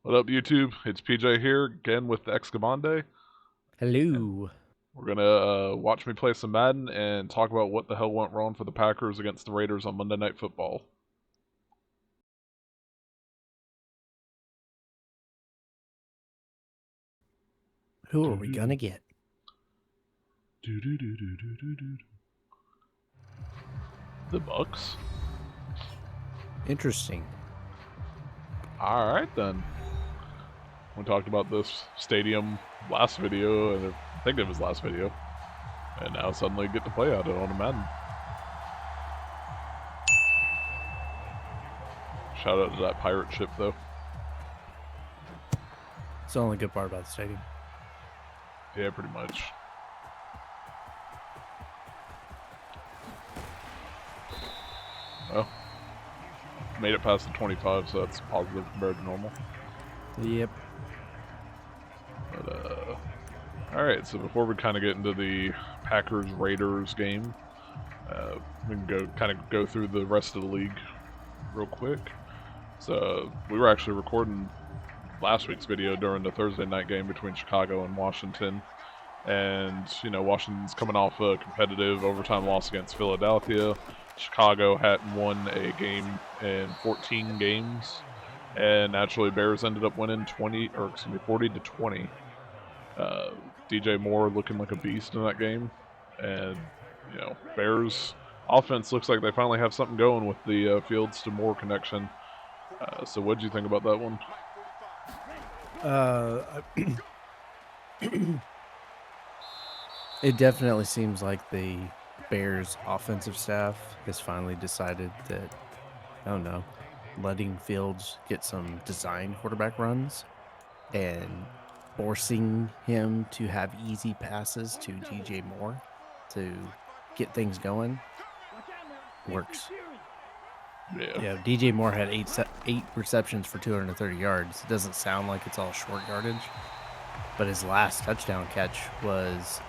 What up, YouTube? It's PJ here again with the Excabandai, and Hello. we're gonna watch me play some Madden and talk about what the hell went wrong for the Packers against the Raiders on Monday Night Football. Who are we gonna get? The Bucks. Interesting. All right then. We talked about this stadium last video, and I think it was last video, and now suddenly get to play at it on a Madden. Shout out to that pirate ship though. It's the only good part about the stadium. Yeah, pretty much. Well, made it past the 25, so that's positive compared to normal. Yep. But, alright, so before we kind of get into the Packers-Raiders game, we can go through the rest of the league real quick. So, we were actually recording last week's video during the Thursday night game between Chicago and Washington. And, Washington's coming off a competitive overtime loss against Philadelphia. Chicago hadn't won a game in 14 games. And naturally, Bears ended up winning 40 to 20. DJ Moore looking like a beast in that game, and Bears offense looks like they finally have something going with the Fields to Moore connection. So what did you think about that one? It definitely seems like the Bears offensive staff has finally decided that, I don't know, letting Fields get some design quarterback runs and forcing him to have easy passes to DJ Moore to get things going works. Yeah, DJ Moore had eight receptions for 230 yards. It doesn't sound like it's all short yardage, but his last touchdown catch was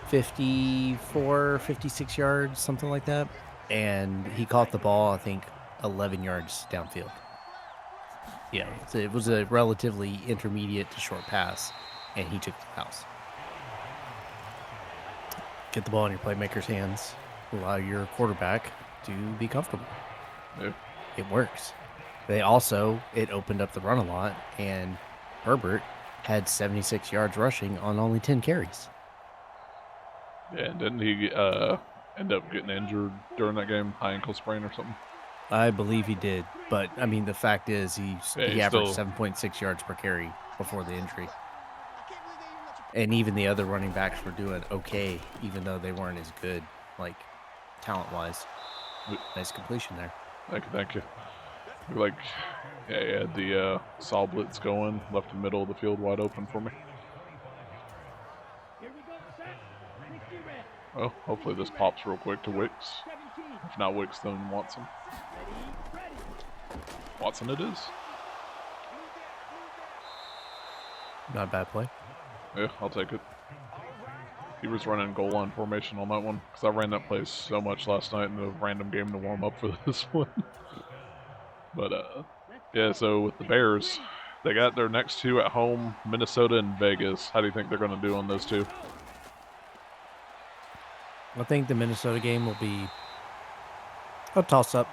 54, 56 yards, something like that. And he caught the ball, I think, 11 yards downfield. Yeah, so it was a relatively intermediate to short pass, and he took the house. Get the ball in your playmaker's hands. Allow your quarterback to be comfortable. yeah. It works. It opened up the run a lot, and Herbert had 76 yards rushing on only 10 carries. Yeah, and didn't he end up getting injured during that game, high ankle sprain or something? I believe he did, but I mean the fact is he averaged 7.6 yards per carry before the injury. And even the other running backs were doing okay, even though they weren't as good, like talent-wise. Nice completion there. Thank you. Like, yeah, he had the saw blitz going, left the middle of the field wide open for me. Well, hopefully this pops real quick to Wicks. If not Wicks, then Watson. Watson it is. Not a bad play. Yeah, I'll take it. He was running goal line formation on that one, because I ran that play so much last night in the random game to warm up for this one. But, yeah, so with the Bears, they got their next two at home, Minnesota and Vegas. How do you think they're going to do on those two? I think the Minnesota game will be a toss-up.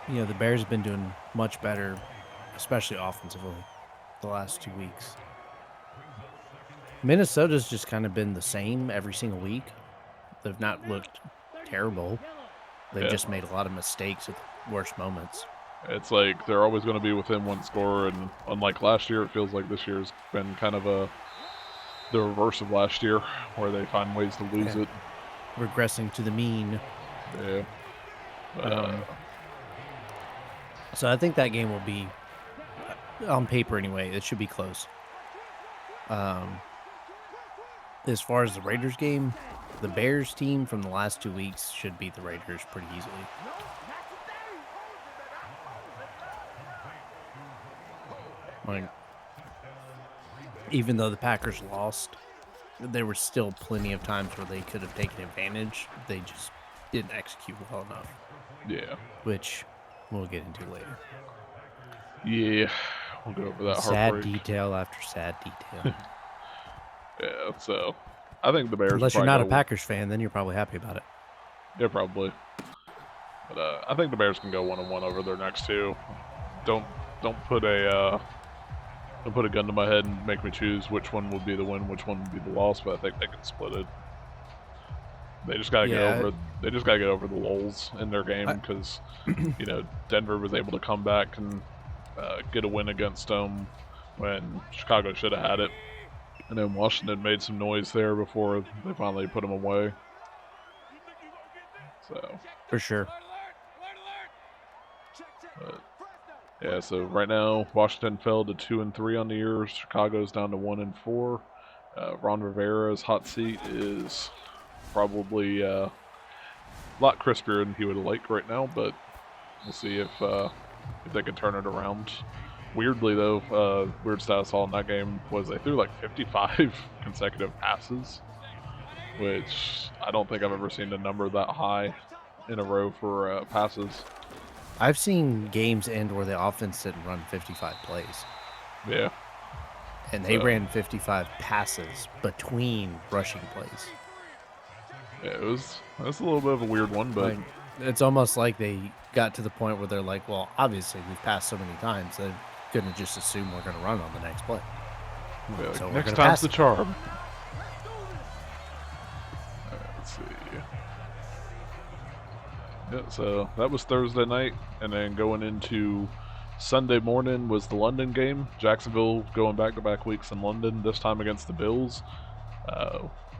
The Bears have been doing much better, especially offensively, the last 2 weeks. Minnesota's just kind of been the same every single week. They've not looked terrible. They've just made a lot of mistakes at the worst moments. It's like they're always going to be within one score, and unlike last year, it feels like this year's been kind of the reverse of last year, where they find ways to lose it. Regressing to the mean. Yeah. So I think that game will be, on paper anyway, it should be close. As far as the Raiders game, the Bears team from the last 2 weeks should beat the Raiders pretty easily. Like, even though the Packers lost, there were still plenty of times where they could have taken advantage. They just didn't execute well enough. Yeah. Which we'll get into later. Yeah. We'll get over that Sad heartbreak. detail after sad detail. Yeah, so I think the Bears. Unless you're not a Packers fan, then you're probably happy about it. Yeah, probably. But I think the Bears can go 1-1 over their next two. Don't put a gun to my head and make me choose which one would be the win, which one would be the loss. But I think they can split it. They just gotta get over. They just gotta get over the lulls in their game because you know Denver was able to come back and get a win against them when Chicago should have had it, and then Washington made some noise there before they finally put them away. So for sure. But, yeah, so right now Washington fell to 2-3 on the year. Chicago's down to 1-4. Ron Rivera's hot seat is probably a lot crispier than he would like right now, but we'll see if they can turn it around. Weirdly though, weird stat I saw in that game was they threw like 55 consecutive passes, which I don't think I've ever seen a number that high in a row for passes. I've seen games end where the offense didn't run 55 plays. Yeah. And they ran 55 passes between rushing plays. Yeah, it was a little bit of a weird one, but like, it's almost like they got to the point where they're like, well, obviously we've passed so many times, they're going to just assume we're going to run on the next play. Yeah, so next time's the charm. Let's see. Yeah, so that was Thursday night, and then going into Sunday morning was the London game. Jacksonville going back-to-back weeks in London, this time against the Bills.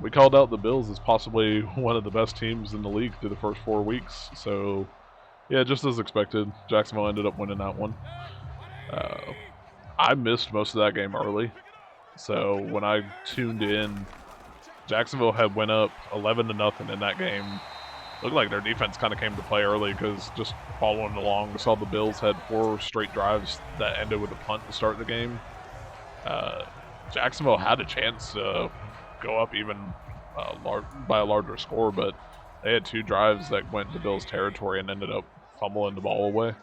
We called out the Bills as possibly one of the best teams in the league through the first 4 weeks. So, yeah, just as expected, Jacksonville ended up winning that one. I missed most of that game early. So when I tuned in, Jacksonville had went up 11-0 in that game. Looked like their defense kind of came to play early because just following along, we saw the Bills had 4 straight drives that ended with a punt to start the game. Jacksonville had a chance to go up even by a larger score, but they had 2 drives that went into Bills' territory and ended up fumbling the ball away.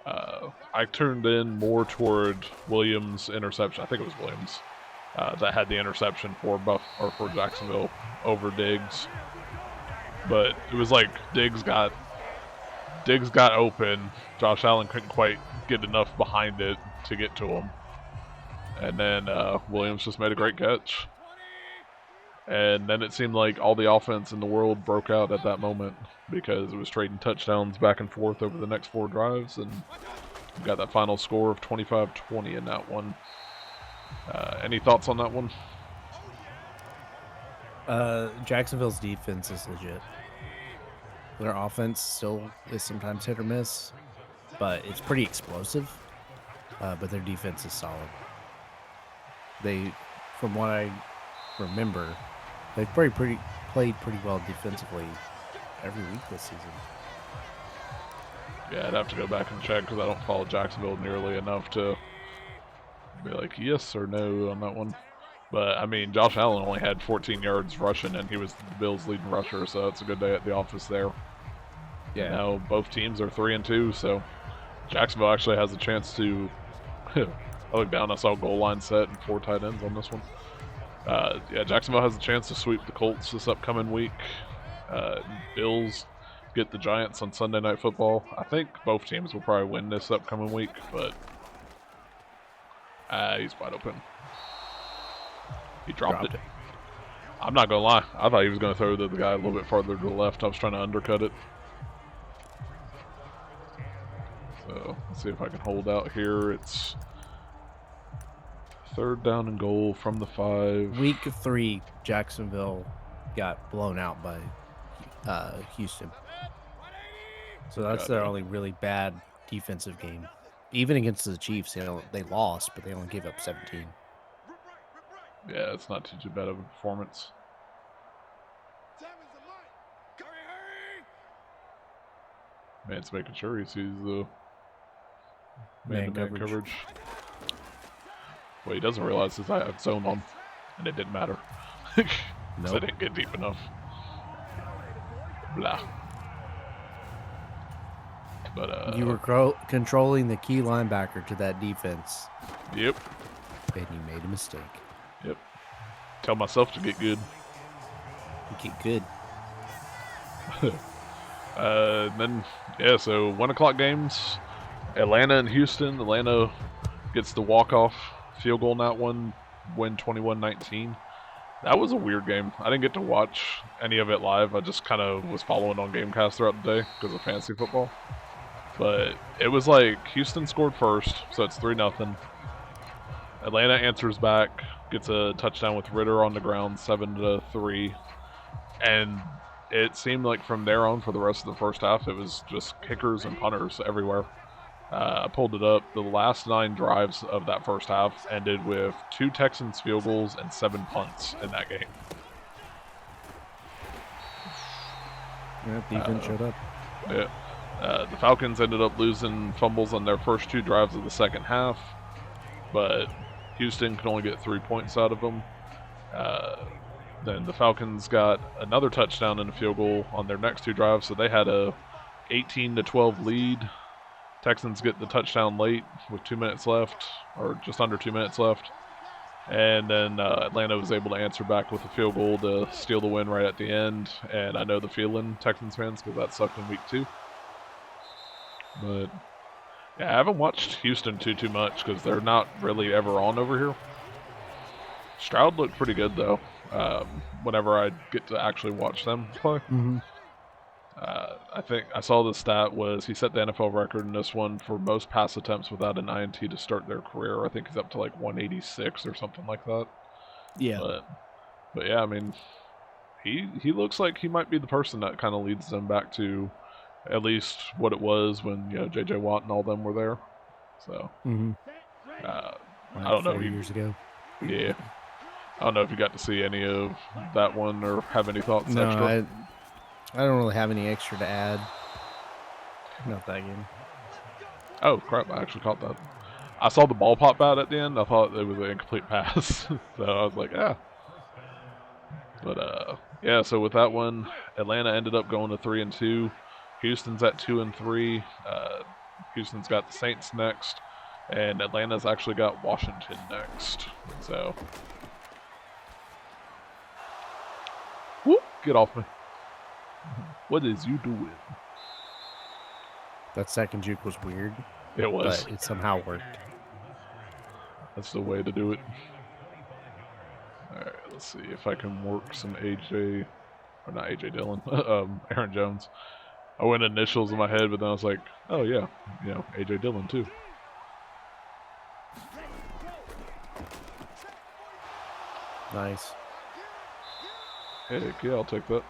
I turned in more toward Williams' interception. I think it was Williams that had the interception for Jacksonville over Diggs. But it was like Diggs got open. Josh Allen couldn't quite get enough behind it to get to him. And then Williams just made a great catch. And then it seemed like all the offense in the world broke out at that moment because it was trading touchdowns back and forth over the next 4 drives, and we got that final score of 25-20 in that one. Any thoughts on that one? Jacksonville's defense is legit. Their offense still is sometimes hit or miss, but it's pretty explosive. But their defense is solid. They, from what I remember, they've played pretty well defensively every week this season. Yeah, I'd have to go back and check because I don't follow Jacksonville nearly enough to be like yes or no on that one. But, I mean, Josh Allen only had 14 yards rushing, and he was the Bills' leading rusher, so it's a good day at the office there. Yeah. Now, both teams are 3-2, so Jacksonville actually has a chance to... I looked down, I saw goal line set and 4 tight ends on this one. Yeah, Jacksonville has a chance to sweep the Colts this upcoming week. Bills get the Giants on Sunday Night Football. I think both teams will probably win this upcoming week, but he's wide open. He dropped it. I'm not going to lie. I thought he was going to throw the guy a little bit farther to the left. I was trying to undercut it. So, let's see if I can hold out here. It's 3rd down and goal from the 5. Week 3, Jacksonville got blown out by Houston. So that's their only really bad defensive game. Even against the Chiefs, they lost, but they only gave up 17. Yeah, it's not too bad of a performance. Man's making sure he sees the man-to-man coverage. Well, he doesn't realize his I had zone on, and it didn't matter. Nope. I didn't get deep enough. Blah. But You were controlling the key linebacker to that defense, yep, and you made a mistake. yep. Tell myself to get good. Get good. Then yeah, so 1 o'clock games. Atlanta and Houston. Atlanta gets the walk-off field goal in that one, win 21-19. That was a weird game. I didn't get to watch any of it live. I just kind of was following on Gamecast throughout the day because of fantasy football. But it was like Houston scored first, so it's 3-0. Atlanta answers back, gets a touchdown with Ritter on the ground, 7-3, and it seemed like from there on for the rest of the first half, it was just kickers and punters everywhere. I pulled it up. The last 9 drives of that first half ended with 2 Texans field goals and 7 punts in that game. Yeah, defense showed up. Yeah. The Falcons ended up losing fumbles on their first 2 drives of the second half, but Houston could only get 3 points out of them. Then the Falcons got another touchdown and a field goal on their next 2 drives, so they had a 18-12 lead. Texans get the touchdown late with 2 minutes left, or just under 2 minutes left. And then Atlanta was able to answer back with a field goal to steal the win right at the end. And I know the feeling, Texans fans, because that sucked in week 2. But yeah, I haven't watched Houston too much because they're not really ever on over here. Stroud looked pretty good though. Whenever I get to actually watch them play. Mm-hmm. I think I saw the stat was he set the NFL record in this one for most pass attempts without an INT to start their career. I think he's up to like 186 or something like that. Yeah. But yeah, I mean, he looks like he might be the person that kind of leads them back to at least what it was when J.J. Watt and all them were there. So I don't know. 4 years ago. Yeah. I don't know if you got to see any of that one or have any thoughts No, extra. I don't really have any extra to add. Not that game. Oh, crap. I actually caught that. I saw the ball pop out at the end. I thought it was an incomplete pass. So I was like, yeah. But, yeah, so with that one, Atlanta ended up going to 3-2. Houston's at 2-3. Houston's got the Saints next. And Atlanta's actually got Washington next. So. Whoop, get off me. What is you doing? That second juke was weird. It was. But it somehow worked. That's the way to do it. Alright, let's see if I can work some AJ, or not AJ Dillon, Aaron Jones. I went initials in my head, but then I was like, oh yeah, AJ Dillon too. Nice. Heck yeah, I'll take that.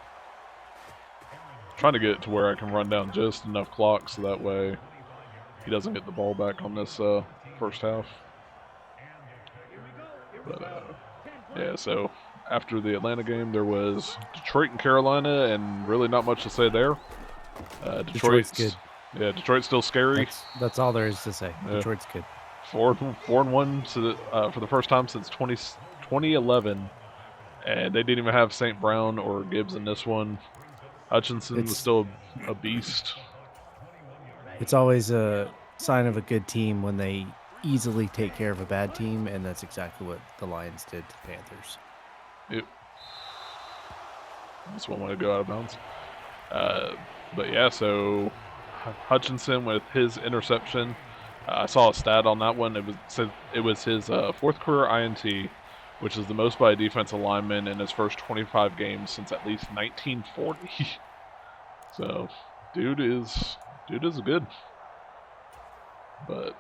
Trying to get it to where I can run down just enough clock so that way he doesn't get the ball back on this first half. But yeah, so after the Atlanta game, there was Detroit and Carolina, and really not much to say there. Detroit's good. Yeah, Detroit's still scary. That's all there is to say. Yeah. Detroit's good. 4-1 for the first time since 2011, and they didn't even have St. Brown or Gibbs in this one. Hutchinson was still a beast. It's always a sign of a good team when they easily take care of a bad team, and that's exactly what the Lions did to the Panthers. Yep. That's one way to go out of bounds. But yeah, so Hutchinson with his interception. I saw a stat on that one. It was his 4th career INT, which is the most by a defensive lineman in his first 25 games since at least 1940. So, dude is good. But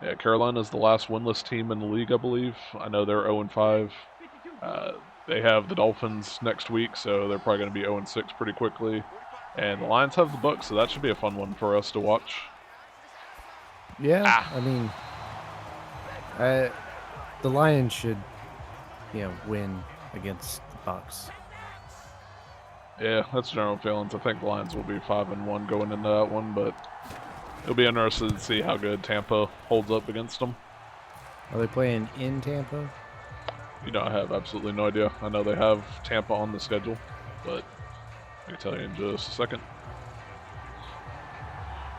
yeah, Carolina's the last winless team in the league, I believe. I know they're 0-5. They have the Dolphins next week, so they're probably going to be 0-6 pretty quickly. And the Lions have the Bucks, so that should be a fun one for us to watch. Yeah, I mean, the Lions should, win against the Bucks. Yeah, that's general feelings. I think the Lions will be 5-1 going into that one, but it'll be interesting to see how good Tampa holds up against them. Are they playing in Tampa? I have absolutely no idea. I know they have Tampa on the schedule, but I can tell you in just a second.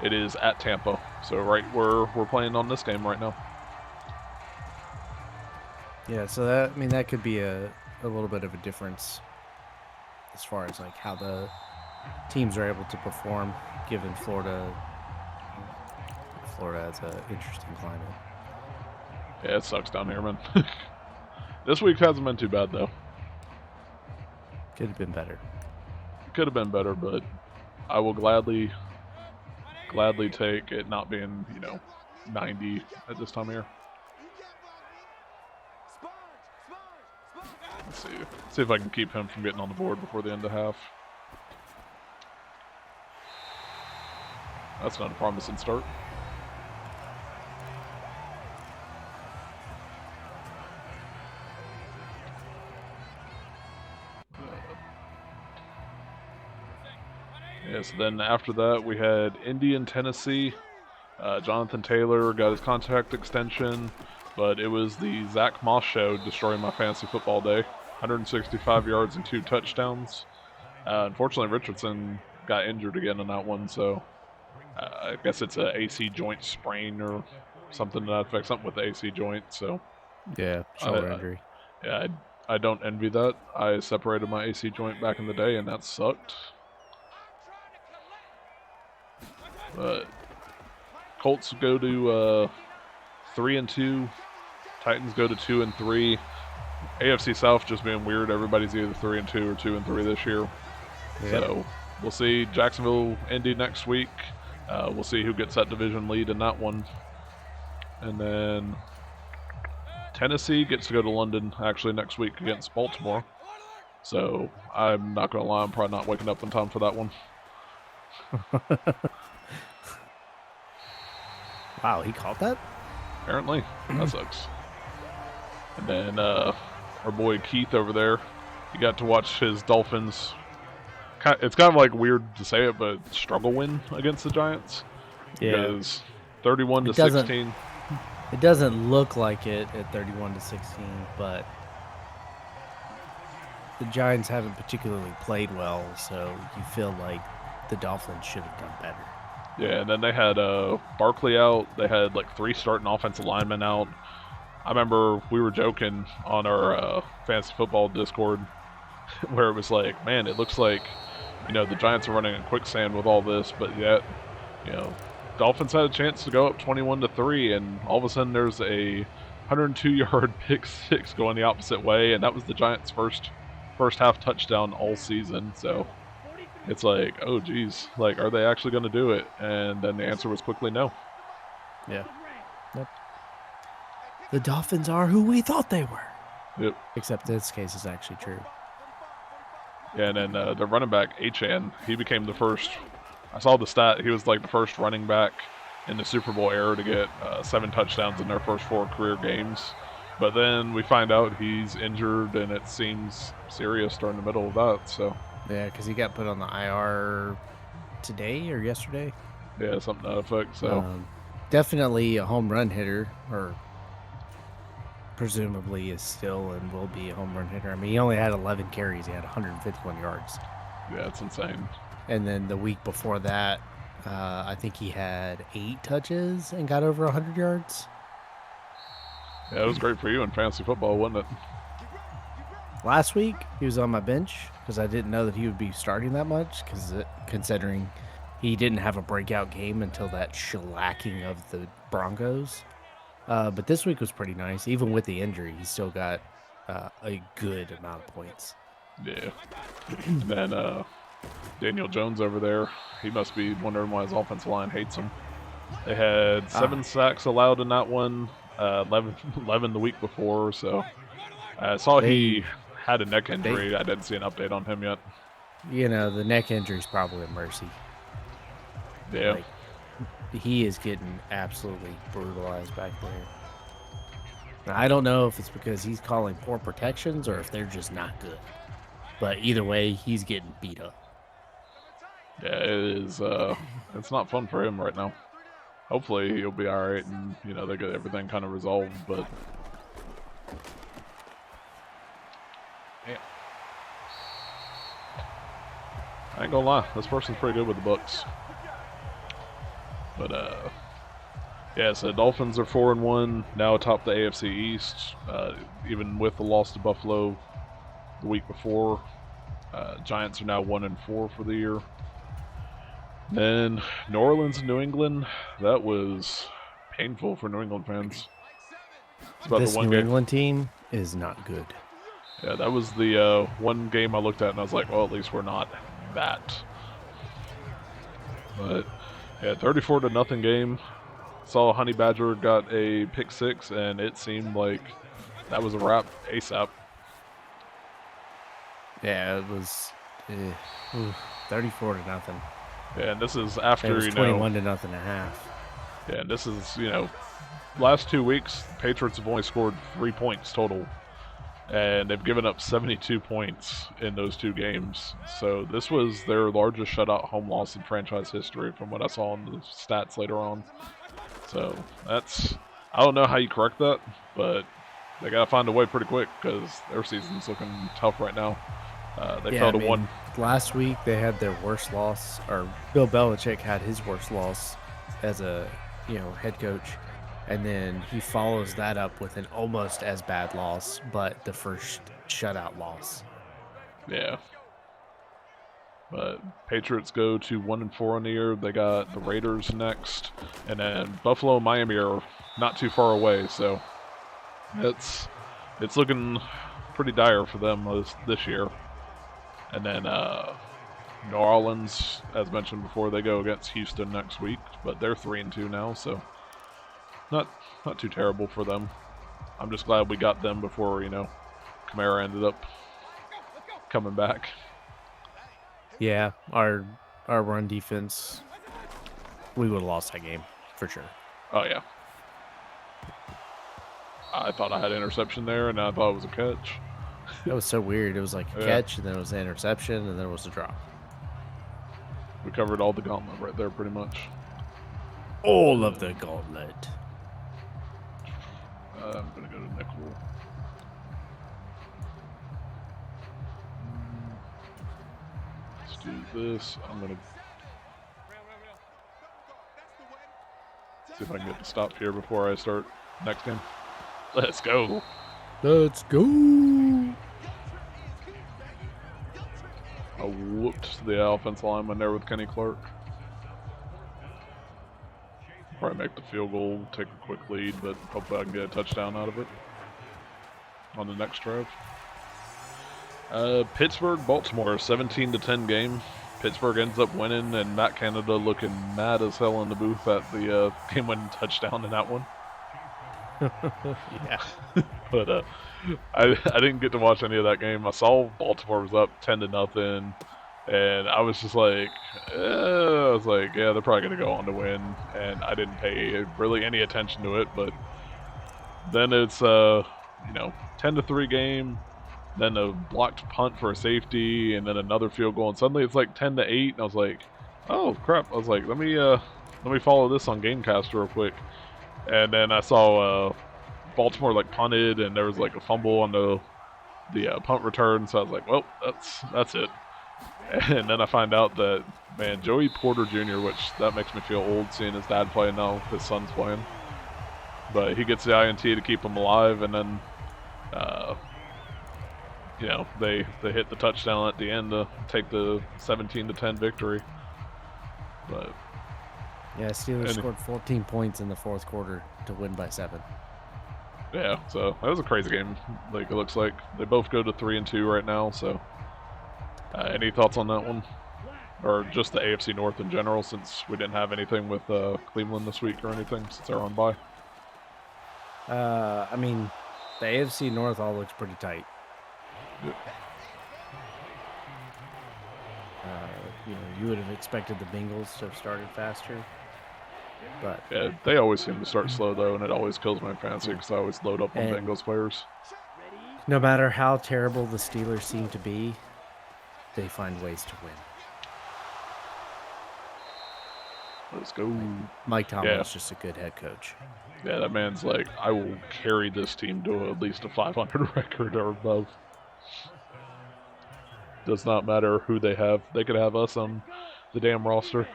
It is at Tampa, so right where we're playing on this game right now. Yeah, so that, I mean, that could be a little bit of a difference as far as like how the teams are able to perform, given Florida has an interesting climate. Yeah, it sucks down here, man. This week hasn't been too bad though. Could have been better. Could have been better, but I will gladly take it not being 90 at this time of year. Let's see if I can keep him from getting on the board before the end of half. That's not a promising start. Yeah, so then after that we had Indy and Tennessee. Jonathan Taylor got his contract extension, but it was the Zach Moss show destroying my fantasy football day. 165 yards and 2 touchdowns. Unfortunately, Richardson got injured again in that one, so I guess it's a AC joint sprain or something to that effect, something with the AC joint. So yeah, shoulder injury. Yeah, I don't envy that. I separated my AC joint back in the day, and that sucked. But Colts go to 3-2. Titans go to 2-3. AFC South just being weird. Everybody's either 3-2 or 2-3 this year. Yep. So we'll see Jacksonville, Indy next week. We'll see who gets that division lead in that one. And then Tennessee gets to go to London actually next week against Baltimore. So I'm not going to lie, I'm probably not waking up in time for that one. Wow, he caught that? Apparently. That sucks. And then our boy Keith over there, he got to watch his Dolphins. It's kind of like weird to say it, but struggle win against the Giants. Yeah. Because 31-16. It doesn't look like it at 31-16, but the Giants haven't particularly played well, so you feel like the Dolphins should have done better. Yeah, and then they had Barkley out. They had like 3 starting offensive linemen out. I remember we were joking on our fantasy football Discord where it was like, man, it looks like, the Giants are running in quicksand with all this, but yet, Dolphins had a chance to go up 21-3, and all of a sudden there's a 102-yard pick six going the opposite way, and that was the Giants' first half touchdown all season. So it's like, oh geez, like, are they actually going to do it? And then the answer was quickly no. Yeah. Yep. The Dolphins are who we thought they were. Yep. Except this case is actually true. Yeah, and then the running back, H.N., he became the first. I saw the stat. He was like the first running back in the Super Bowl era to get 7 touchdowns in their first 4 career games. But then we find out he's injured, and it seems serious during the middle of that. So yeah, because he got put on the IR today or yesterday. Yeah, something to that effect. So definitely a home run hitter, or presumably is still and will be a home run hitter. I mean, he only had 11 carries. He had 151 yards. Yeah, it's insane. And then the week before that, I think he had 8 touches and got over 100 yards. Yeah, it was great for you in fantasy football, wasn't it? Last week, he was on my bench because I didn't know that he would be starting that much, considering he didn't have a breakout game until that shellacking of the Broncos. But this week was pretty nice. Even with the injury, he still got a good amount of points. Yeah. And then Daniel Jones over there, he must be wondering why his offensive line hates him. They had 7 sacks allowed in that one, 11 the week before. So I saw he had a neck injury. I didn't see an update on him yet. The neck injury is probably a mercy. Yeah. Like, he is getting absolutely brutalized back there. Now, I don't know if it's because he's calling poor protections or if they're just not good. But either way, he's getting beat up. Yeah, it is. It's not fun for him right now. Hopefully he'll be all right, and they get everything kind of resolved. But yeah, I ain't gonna lie, this person's pretty good with the books. But yeah, so Dolphins are 4-1 now atop the AFC East, even with the loss to Buffalo the week before. Giants are now 1-4 for the year. Then New Orleans and New England, that was painful for New England fans. It's about This the one New game. England team is not good. Yeah, that was the one game I looked at and I was like, well, at least we're not that. But yeah, 34-0 game. Saw Honey Badger got a pick six, and it seemed like that was a wrap ASAP. Yeah, it was 34-0. Yeah, and this is It after, was 21-0 at half. Yeah, and this is, last 2 weeks, Patriots have only scored 3 points total. And they've given up 72 points in those 2 games. So this was their largest shutout home loss in franchise history from what I saw in the stats later on. So I don't know how you correct that, but they got to find a way pretty quick because their season's looking tough right now. They fell to 1. Last week they had their worst loss, or Bill Belichick had his worst loss as a head coach, and then he follows that up with an almost as bad loss, but the first shutout loss. Yeah. But Patriots go to 1-4 on the year. They got the Raiders next, and then Buffalo and Miami are not too far away. So it's looking pretty dire for them this year. And then New Orleans, as mentioned before, they go against Houston next week, but they're 3-2 now, so not too terrible for them. I'm just glad we got them before Kamara ended up coming back. Yeah, our run defense, we would have lost that game for sure. Oh yeah. I thought I had an interception there, and I thought it was a catch. That was so weird. It was like a catch, and then it was an interception, and then it was a drop. We covered all the gauntlet right there, pretty much. All of the gauntlet. I'm going to go to nickel. Let's do this. I'm going to see if I can get the stop here before I start next game. Let's go. Let's go. I whooped the offense lineman there with Kenny Clark. Probably make the field goal, take a quick lead, but hopefully I can get a touchdown out of it on the next drive. Pittsburgh, Baltimore, 17-10 game. Pittsburgh ends up winning, and Matt Canada looking mad as hell in the booth at the game-winning touchdown in that one. Yeah. But I didn't get to watch any of that game. I saw Baltimore was up 10-0, and I was just like, yeah, they're probably gonna go on to win, and I didn't pay really any attention to it. But then it's 10-3 game, then a blocked punt for a safety, and then another field goal, and suddenly it's like 10-8, and I was like, oh crap! I was like, let me follow this on Gamecast real quick. And then I saw Baltimore punted, and there was a fumble on the punt return. So I was like, well, that's it. And then I find out that, man, Joey Porter Jr., which that makes me feel old seeing his dad play now, his son's playing. But he gets the INT to keep him alive, and then they hit the touchdown at the end to take the 17-10 victory. But yeah, Steelers scored 14 points in the fourth quarter to win by 7. Yeah, so that was a crazy game. It looks like they both go to 3-2 right now. So, any thoughts on that one, or just the AFC North in general? Since we didn't have anything with Cleveland this week or anything, since they're on bye. I mean, the AFC North all looks pretty tight. Yeah. You would have expected the Bengals to have started faster. But yeah, they always seem to start slow though, and it always kills my fancy because I always load up on Bengals players. No matter how terrible the Steelers seem to be, they find ways to win. Let's go. Mike Tomlin's just a good head coach. Yeah, that man's like, I will carry this team to at least a 500 record or above. Does not matter who they have. They could have us on the damn roster.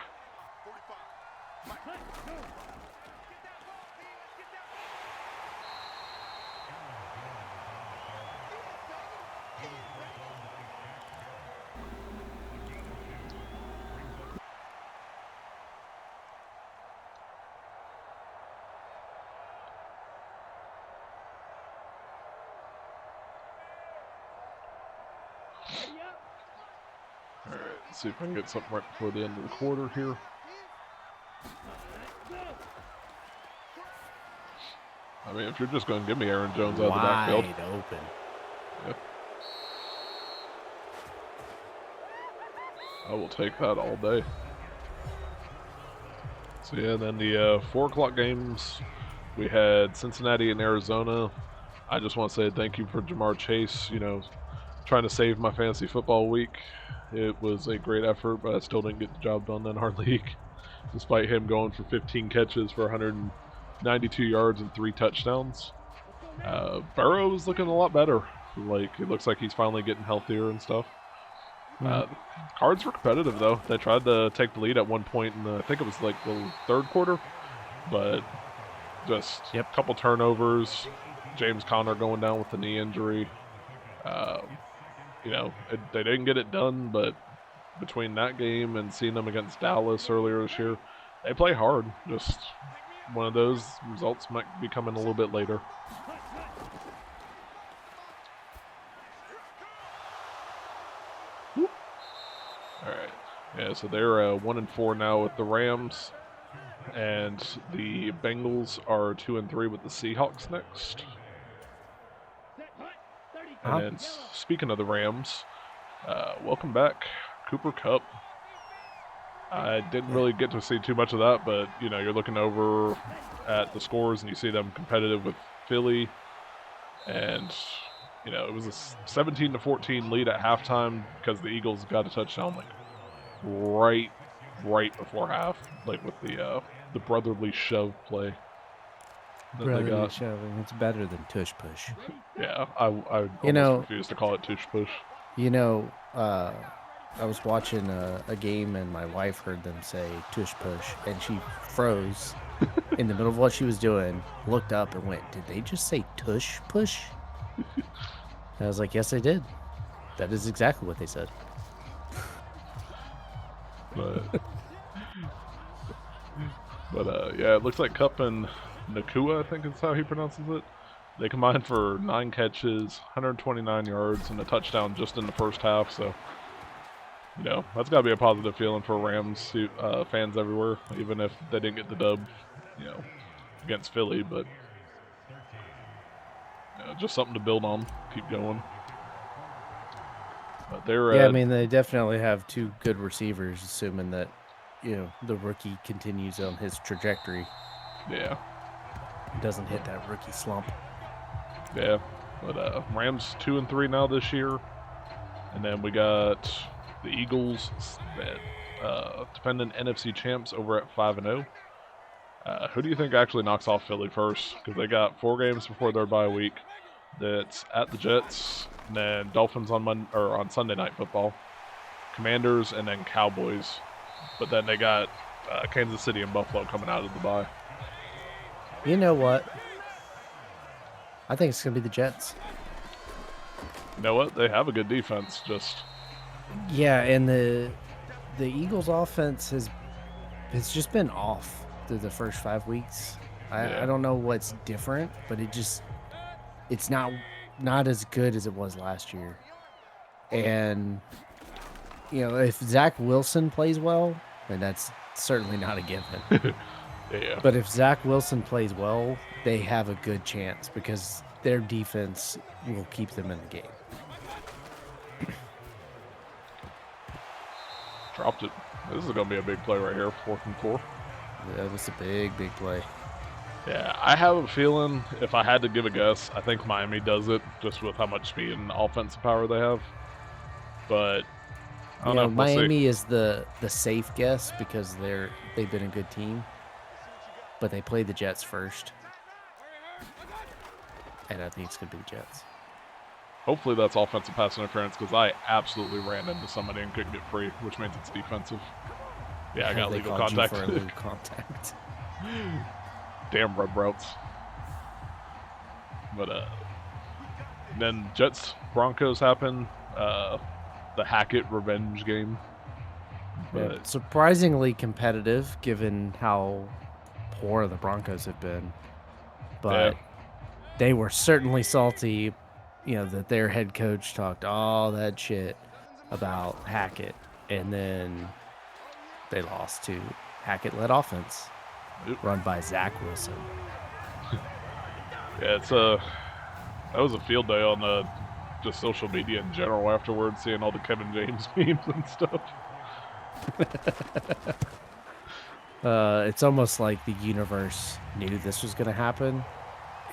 Let's see if I can get something right before the end of the quarter here. I mean, if you're just going to give me Aaron Jones out of the backfield. Wide open. Yep. I will take that all day. So yeah, then the 4 o'clock games, we had Cincinnati and Arizona. I just want to say thank you for Jamar Chase, trying to save my fantasy football week. It was a great effort, but I still didn't get the job done in our league, despite him going for 15 catches for 192 yards and 3 touchdowns. Burrow is looking a lot better. Like, it looks like he's finally getting healthier and stuff. Cards were competitive, though. They tried to take the lead at one point in I think it was like the 3rd quarter, but just a couple turnovers. James Conner going down with the knee injury. They didn't get it done, but between that game and seeing them against Dallas earlier this year, they play hard. Just one of those results might be coming a little bit later. Alright. Yeah, so they're 1-4 now with the Rams. And the Bengals are 2-3 with the Seahawks next. And then, speaking of the Rams, welcome back, Cooper Kupp. I didn't really get to see too much of that, but, you're looking over at the scores and you see them competitive with Philly. And, it was a 17-14 lead at halftime because the Eagles got a touchdown, right before half, with the brotherly shove play that they got. Shoving. It's better than tush push. Yeah, I almost refuse to call it tush push. I was watching a game and my wife heard them say tush push, and she froze in the middle of what she was doing, looked up and went, "Did they just say tush push?" And I was like, "Yes, they did. That is exactly what they said." But yeah, it looks like Kupp and Nakua, I think is how he pronounces it. They combined for 9 catches, 129 yards, and a touchdown just in the first half. So, that's got to be a positive feeling for Rams fans everywhere, even if they didn't get the dub, against Philly. But just something to build on, keep going. But they're they definitely have 2 good receivers, assuming that the rookie continues on his trajectory. Yeah. Doesn't hit that rookie slump. Yeah. But Rams 2-3 now this year. And then we got the Eagles, defending NFC champs, over at 5-0. Who do you think actually knocks off Philly first? Because they got 4 games before their bye week. That's at the Jets, and then Dolphins on Sunday Night Football, Commanders, and then Cowboys. But then they got Kansas City and Buffalo coming out of the bye. You know what? I think it's going to be the Jets. You know what? They have a good defense. Yeah, and the Eagles' offense has just been off through the first 5 weeks. I don't know what's different, but it's not as good as it was last year. And if Zach Wilson plays well, then that's certainly not a given. Yeah. But if Zach Wilson plays well, they have a good chance because their defense will keep them in the game. Dropped it. This is going to be a big play right here, 4th and 4. Yeah, that's a big play. Yeah, I have a feeling, if I had to give a guess, I think Miami does it, just with how much speed and offensive power they have. But I don't know. Miami is the safe guess because they've been a good team, but they played the Jets first, and I think it's gonna be the Jets. Hopefully that's offensive pass interference, because I absolutely ran into somebody and couldn't get free, which means it's defensive. Yeah, I got legal contact. For legal contact. Damn rub routes. But then Jets Broncos happen. The Hackett revenge game. But surprisingly competitive given how poor the Broncos have been. But they were certainly salty, that their head coach talked all that shit about Hackett. And then they lost to Hackett-led offense, run by Zach Wilson. Yeah, that was a field day on just social media in general afterwards, seeing all the Kevin James memes and stuff. It's almost like the universe knew this was going to happen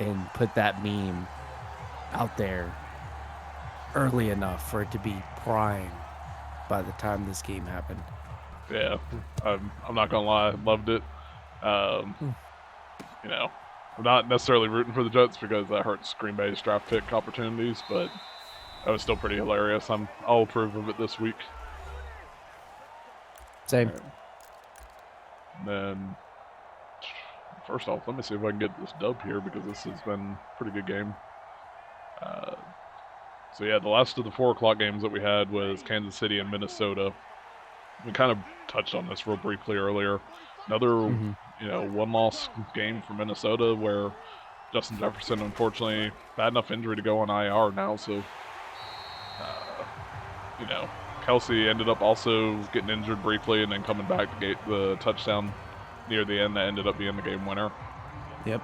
and put that meme out there early enough for it to be prime by the time this game happened. Yeah, I'm not gonna lie, I loved it. You know, I'm not necessarily rooting for the Jets because that hurts Green Bay's draft pick opportunities, but that was still pretty hilarious. I'll approve of it this week. Same. Right. Then, first off, let me see if I can get this dub here because this has been a pretty good game. So yeah, the last of the 4 o'clock games that we had was Kansas City and Minnesota. We kind of touched on this real briefly earlier. Another, one-loss game for Minnesota where Justin Jefferson, unfortunately, bad enough injury to go on IR now. So, Kelsey ended up also getting injured briefly and then coming back to get the touchdown near the end that ended up being the game winner. Yep.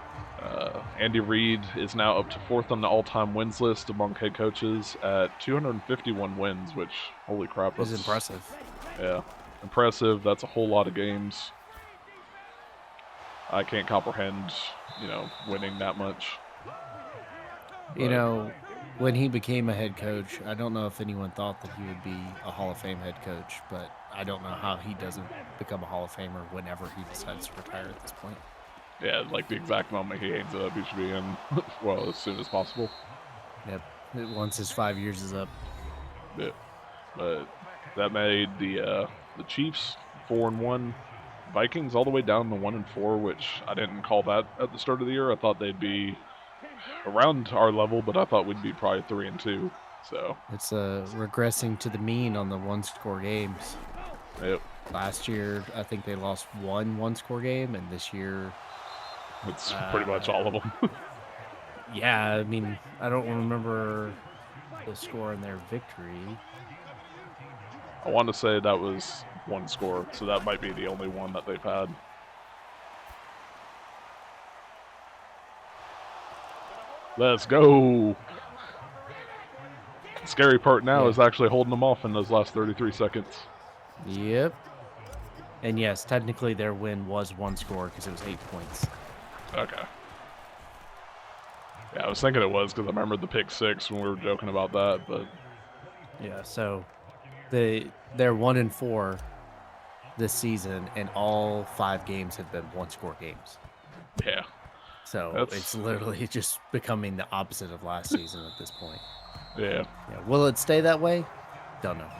Andy Reid is now up to 4th on the all-time wins list among head coaches at 251 wins, which, holy crap, that's impressive. Yeah, impressive. That's a whole lot of games. I can't comprehend, winning that much. But, when he became a head coach, I don't know if anyone thought that he would be a Hall of Fame head coach, but I don't know how he doesn't become a Hall of Famer whenever he decides to retire at this point. Yeah, like the exact moment he hangs it up, he should be in, well, as soon as possible. Yep, once his 5 years is up. Yeah, but that made the Chiefs 4-1, Vikings all the way down to 1-4, which I didn't call that at the start of the year. I thought they'd be around our level, but I thought we'd be probably 3-2. So it's regressing to the mean on the one-score games. Yep. Last year, I think they lost one-score game, and this year it's pretty much all of them. Yeah, I mean, I don't remember the score in their victory. I want to say that was 1 score, so that might be the only one that they've had. Let's go! The scary part now is actually holding them off in those last 33 seconds. Yep. And yes, technically their win was 1 score because it was 8 points. Okay. Yeah, I was thinking it was because I remembered the pick 6 when we were joking about that, but... Yeah, so they're 1-4 this season, and all 5 games have been 1-score games. Yeah. So it's literally just becoming the opposite of last season at this point. Yeah. Will it stay that way? Don't know.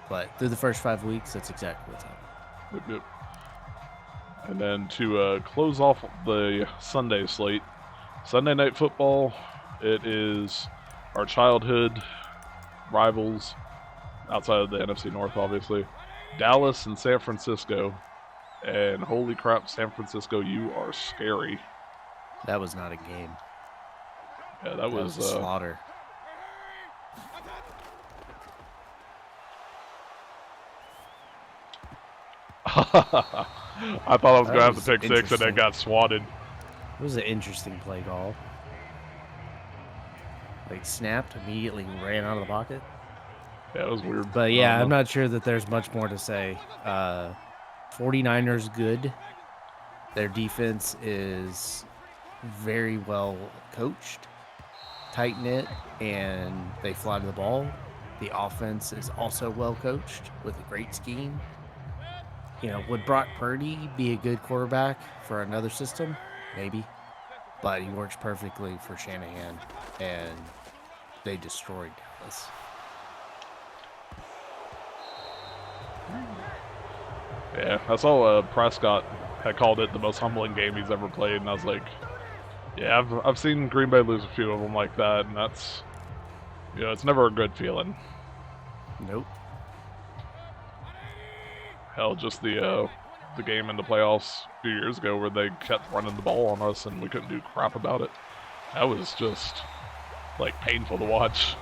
But through the first 5 weeks, that's exactly what's happening. Yep. And then to close off the Sunday slate, Sunday Night Football, it is our childhood rivals outside of the NFC North, obviously. Dallas and San Francisco. And holy crap, San Francisco, you are scary. That was not a game. Yeah, that was a slaughter. I thought I was going to have the pick 6 and then got swatted. It was an interesting play call. Like, snapped, immediately ran out of the pocket. Yeah, it was weird. But yeah, I'm not sure that there's much more to say. 49ers good. Their defense is very well coached, tight-knit, and they fly to the ball. The offense is also well coached with a great scheme. Would Brock Purdy be a good quarterback for another system? Maybe. But he works perfectly for Shanahan, and they destroyed Dallas. Yeah, I saw Prescott had called it the most humbling game he's ever played, and I was like, yeah, I've seen Green Bay lose a few of them like that, and that's, it's never a good feeling. Nope. Hell, just the game in the playoffs a few years ago where they kept running the ball on us and we couldn't do crap about it. That was just, painful to watch.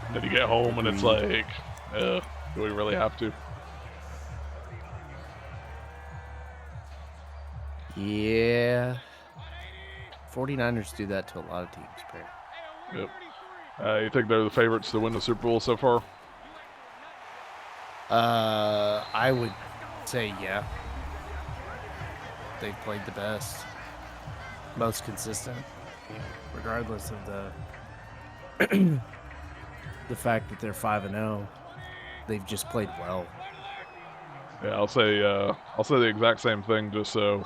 And then you get home and it's like, Do we really have to? Yeah. 49ers do that to a lot of teams, Perry. Yep. You think they're the favorites to win the Super Bowl so far? I would say yeah. They've played the best, most consistent, regardless of the the fact that they're 5-0. They've just played well. Yeah, I'll say the exact same thing, just so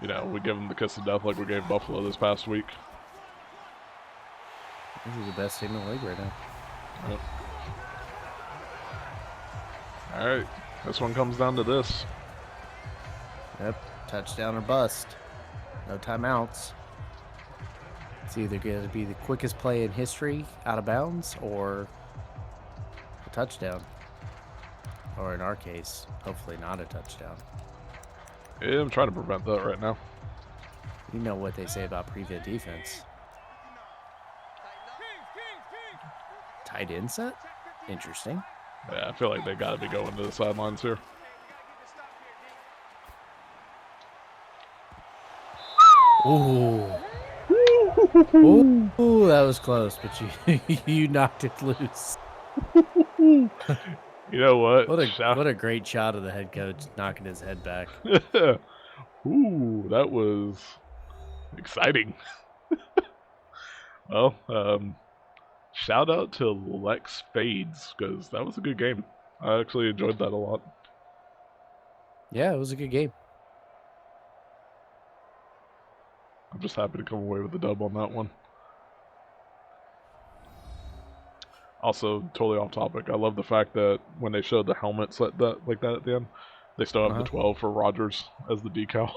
we give them the kiss of death like we gave Buffalo this past week. This is the best team in the league right now. Yep. All right, this one comes down to this. Yep, touchdown or bust. No timeouts. It's either going to be the quickest play in history out of bounds or a touchdown. Or in our case, hopefully not a touchdown. Yeah, I'm trying to prevent that right now. You know what they say about prevent defense. Tight end set? Interesting. Yeah, I feel like they got to be going to the sidelines here. Ooh. Ooh, that was close, but you knocked it loose. You know what? What a great shot of the head coach knocking his head back. Ooh, that was exciting. Well, shout out to Lex Fades, because that was a good game. I actually enjoyed that a lot. Yeah, it was a good game. I'm just happy to come away with the dub on that one. Also, totally off topic, I love the fact that when they showed the helmets like that at the end, they still have the 12 for Rodgers as the decal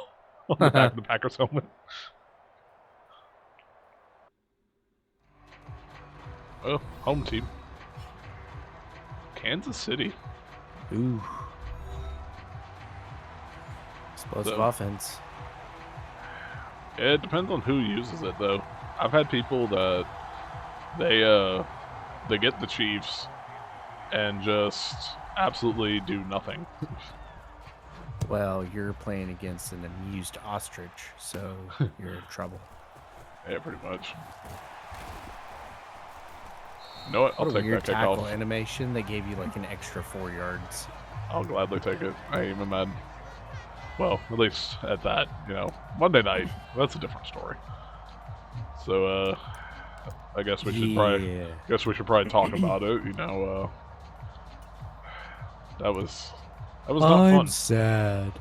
on the back of the Packers helmet. Well, home team. Kansas City. Ooh. Explosive offense. It depends on who uses it, though. I've had people that they get the Chiefs and just absolutely do nothing. Well, you're playing against an amused ostrich, so you're in trouble. Yeah, pretty much. You know what? I'll take that tackle kickoff. Animation. They gave you like an extra 4 yards. I'll gladly take it. I ain't even mad. Well, at least at that, Monday night, that's a different story. So, I guess we should probably talk about it. That was not fun. I'm sad.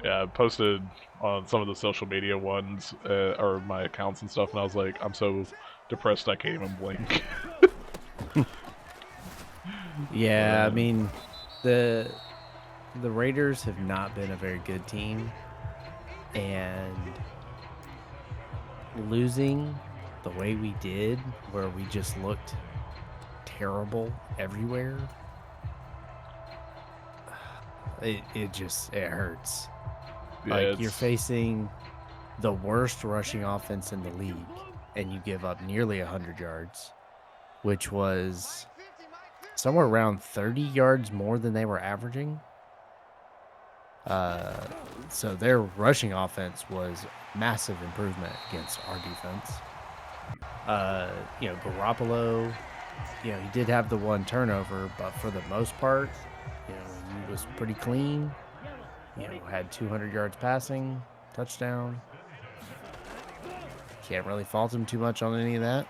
Yeah, I posted on some of the social media ones or my accounts and stuff, and I was like, I'm so depressed I can't even blink. Yeah, I mean, the Raiders have not been a very good team, and losing the way we did, where we just looked terrible everywhere, it hurts. Yeah, like, you're facing the worst rushing offense in the league, and you give up nearly 100 yards, which was somewhere around 30 yards more than they were averaging. So their rushing offense was massive improvement against our defense. Garoppolo, he did have the one turnover, but for the most part, he was pretty clean. Had 200 yards passing, touchdown. Can't really fault him too much on any of that.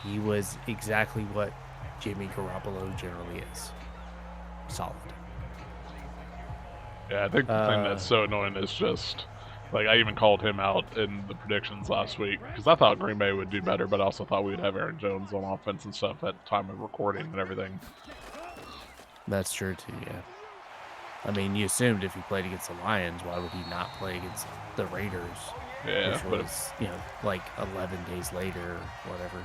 He was exactly what Jimmy Garoppolo generally is. Solid. Yeah, I think the thing that's so annoying is just, like, I even called him out in the predictions last week, because I thought Green Bay would do better, but I also thought we would have Aaron Jones on offense and stuff at the time of recording and everything. That's true, too, yeah. I mean, you assumed if he played against the Lions, why would he not play against the Raiders? Yeah, which was, like 11 days later or whatever.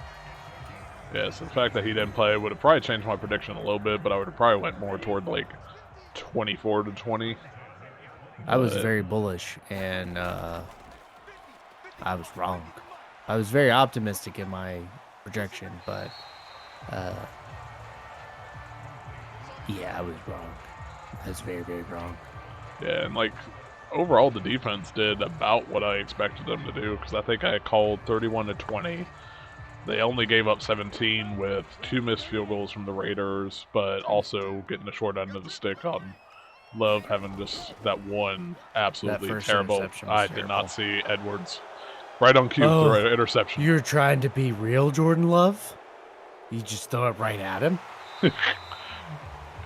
Yeah, so the fact that he didn't play would have probably changed my prediction a little bit, but I would have probably went more toward, like, 24-20. I was very bullish, and I was wrong. I was very optimistic in my projection, but Yeah, I was wrong. I was very, very wrong. Yeah, and like overall, the defense did about what I expected them to do because I think I called 31 to 20. They only gave up 17 with 2 missed field goals from the Raiders, but also getting the short end of the stick on Love having just that one That absolutely first terrible. interception was I did not terrible. see Edwards right on cue through Oh, an interception. you're trying to be real, Jordan Love? You just throw it right at him?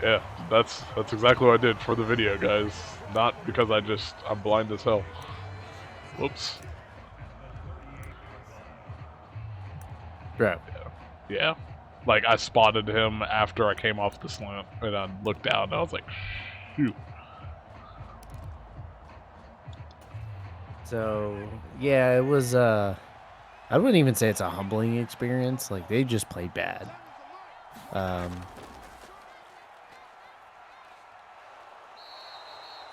Yeah, that's exactly what I did for the video, guys. Not because I'm blind as hell. Whoops. Bro. Yeah. Like I spotted him after I came off the slant and I looked down and I was like, shoot. So, yeah, it was, I wouldn't even say it's a humbling experience. Like, they just played bad.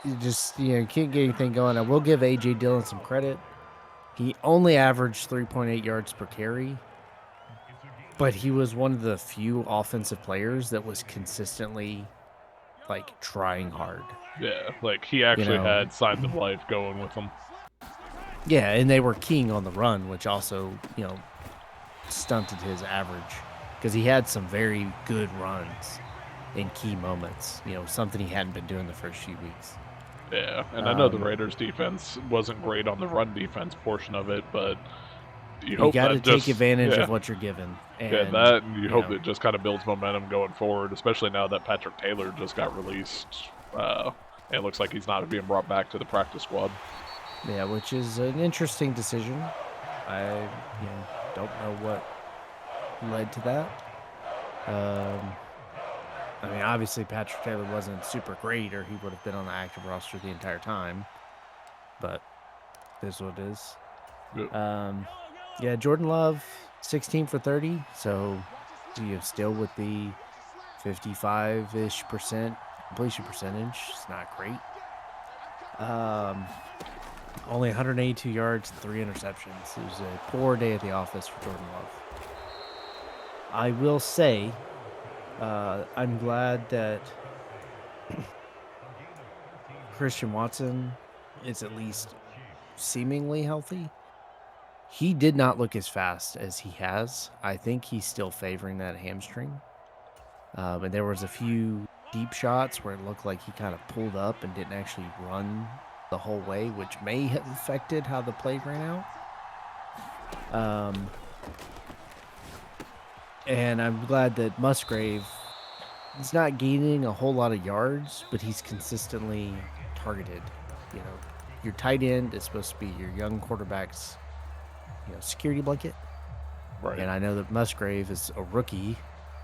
You just, you can't get anything going. I will give A.J. Dillon some credit. He only averaged 3.8 yards per carry, but he was one of the few offensive players that was consistently, like, trying hard. Yeah, like he actually had signs of life going with him. Yeah, and they were keying on the run, which also, stunted his average because he had some very good runs in key moments, something he hadn't been doing the first few weeks. Yeah, and I know the Raiders defense wasn't great on the run defense portion of it, but you got to take advantage of what you're given. And, that, and you hope it just kind of builds momentum going forward, especially now that Patrick Taylor just got released. It looks like he's not being brought back to the practice squad. Yeah, which is an interesting decision. I don't know what led to that. I mean, obviously Patrick Taylor wasn't super great, or he would have been on the active roster the entire time. But this is what it is. Yeah, Jordan Love, 16 for 30. So still with the 55-ish % completion percentage. It's not great. Only 182 yards, 3 interceptions. It was a poor day at the office for Jordan Love. I will say, I'm glad that Christian Watson is at least seemingly healthy. He did not look as fast as he has. I think he's still favoring that hamstring. And there was a few deep shots where it looked like he kind of pulled up and didn't actually run the whole way, which may have affected how the play ran out. And I'm glad that Musgrave is not gaining a whole lot of yards, but he's consistently targeted. Your tight end is supposed to be your young quarterback's, security blanket. Right. And I know that Musgrave is a rookie,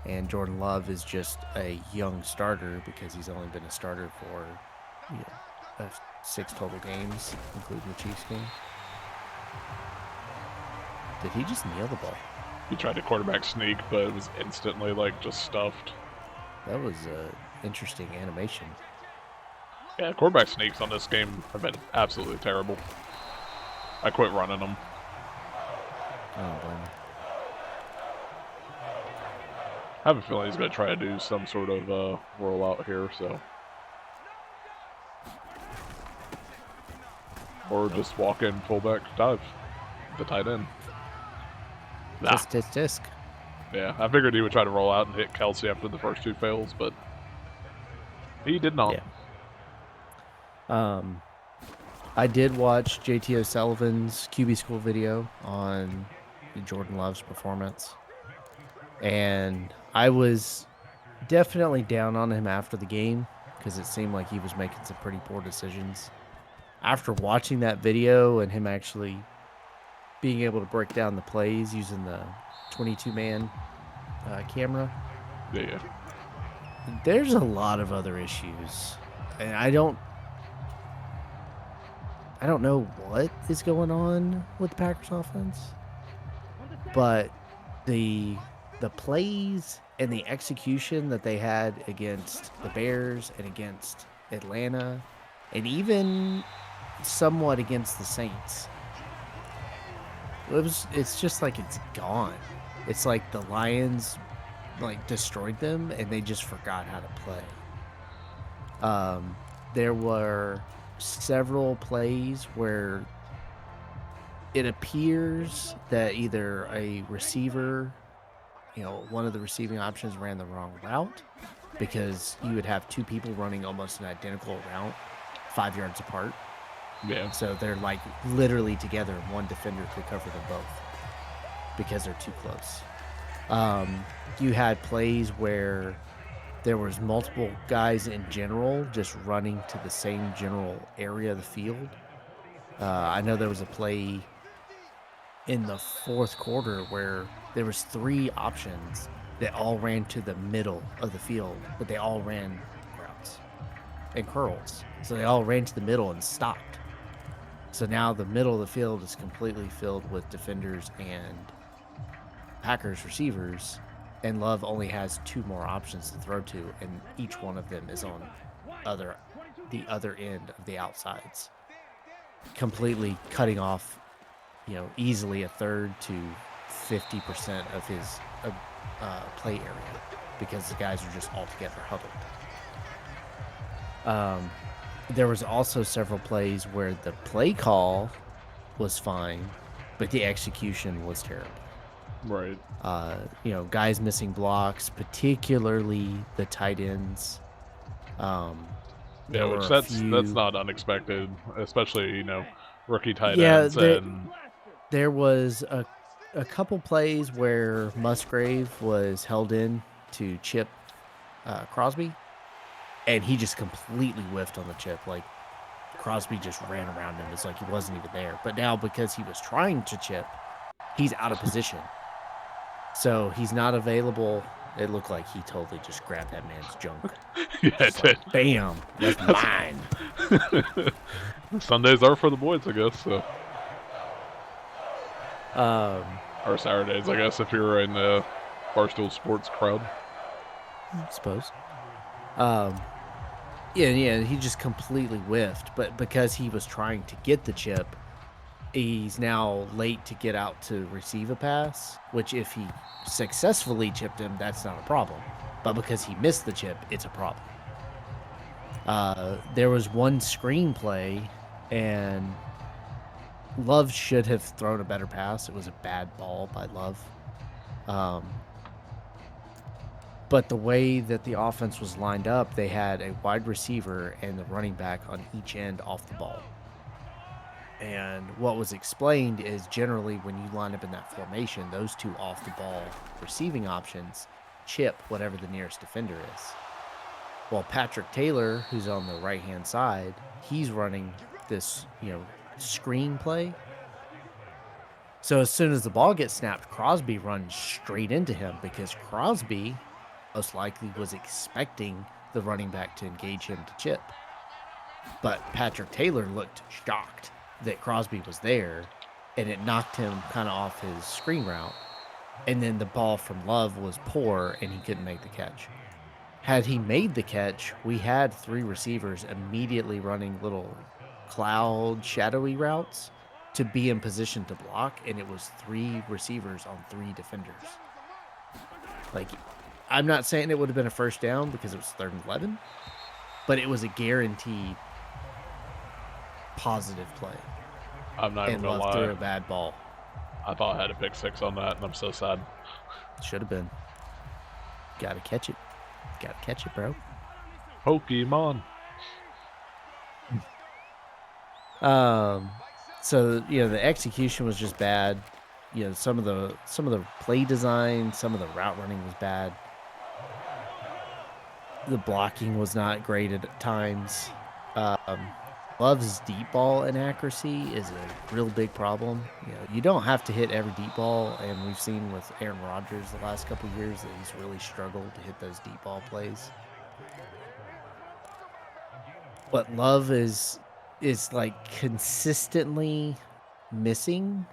and Jordan Love is just a young starter because he's only been a starter for 6 total games, including the Chiefs game. Did he just nail the ball? He tried to quarterback sneak, but it was instantly just stuffed. That was an interesting animation. Yeah, quarterback sneaks on this game have been absolutely terrible. I quit running them. I don't blame him. I have a feeling he's going to try to do some sort of rollout here, so. Or just walk in, fullback, dive. The tight end. Nah. Tisk. Yeah, I figured he would try to roll out and hit Kelsey after the first 2 fails, but he did not. Yeah. I did watch JT O'Sullivan's QB School video on Jordan Love's performance, and I was definitely down on him after the game because it seemed like he was making some pretty poor decisions. After watching that video and him actually being able to break down the plays using the 22-man camera, Yeah. There's a lot of other issues, and I don't know what is going on with the Packers offense, but the plays and the execution that they had against the Bears and against Atlanta and even somewhat against the Saints, it's just like it's gone. It's like the Lions like destroyed them, and they just forgot how to play. There were several plays where it appears that either a receiver, one of the receiving options ran the wrong route, because you would have two people running almost an identical route 5 yards apart. Yeah. So they're like literally together, and one defender could cover them both because they're too close. You had plays where there was multiple guys in general just running to the same general area of the field. I know there was a play in the fourth quarter where there was 3 options that all ran to the middle of the field, but they all ran routes and curls. So they all ran to the middle and stopped. So now the middle of the field is completely filled with defenders and Packers receivers, and Love only has 2 more options to throw to, and each one of them is on the other end of the outsides, completely cutting off, easily a third to 50% of his play area, because the guys are just all together huddled. There was also several plays where the play call was fine, but the execution was terrible. Right. Guys missing blocks, particularly the tight ends. Yeah, There which were a few. that's not unexpected, especially rookie tight Yeah, ends and there was a couple plays where Musgrave was held in to chip Crosby, and he just completely whiffed on the chip. Like, Crosby just ran around him. It's like he wasn't even there. But now, because he was trying to chip, he's out of position. So he's not available. It looked like he totally just grabbed that man's junk. yeah, it did. Like, bam, that's mine. Sundays are for the boys, I guess. So. Or Saturdays, I guess, if you're in the Barstool Sports crowd. I suppose. Yeah, he just completely whiffed. But because he was trying to get the chip, he's now late to get out to receive a pass, which if he successfully chipped him, that's not a problem. But because he missed the chip, it's a problem. There was one screen play, and Love should have thrown a better pass. It was a bad ball by Love. But the way that the offense was lined up, they had a wide receiver and the running back on each end off the ball. And what was explained is, generally when you line up in that formation, those two off the ball receiving options chip whatever the nearest defender is. Well, Patrick Taylor, who's on the right-hand side, he's running this, screen play. So as soon as the ball gets snapped, Crosby runs straight into him, because Crosby most likely was expecting the running back to engage him to chip. But Patrick Taylor looked shocked that Crosby was there, and it knocked him kind of off his screen route. And then the ball from Love was poor, and he couldn't make the catch. Had he made the catch, we had 3 receivers immediately running little cloud shadowy routes to be in position to block, and it was 3 receivers on 3 defenders. Like, I'm not saying it would have been a first down because it was 3rd and 11, but it was a guaranteed positive play. I'm not even gonna lie. Threw a bad ball. I thought I had a pick 6 on that, and I'm so sad. Should have been. Gotta catch it. Gotta catch it, bro. Pokemon. So the execution was just bad. Some of the play design, some of the route running was bad. The blocking was not great at times. Love's deep ball inaccuracy is a real big problem. You don't have to hit every deep ball, and we've seen with Aaron Rodgers the last couple of years that he's really struggled to hit those deep ball plays. But Love is like consistently missing,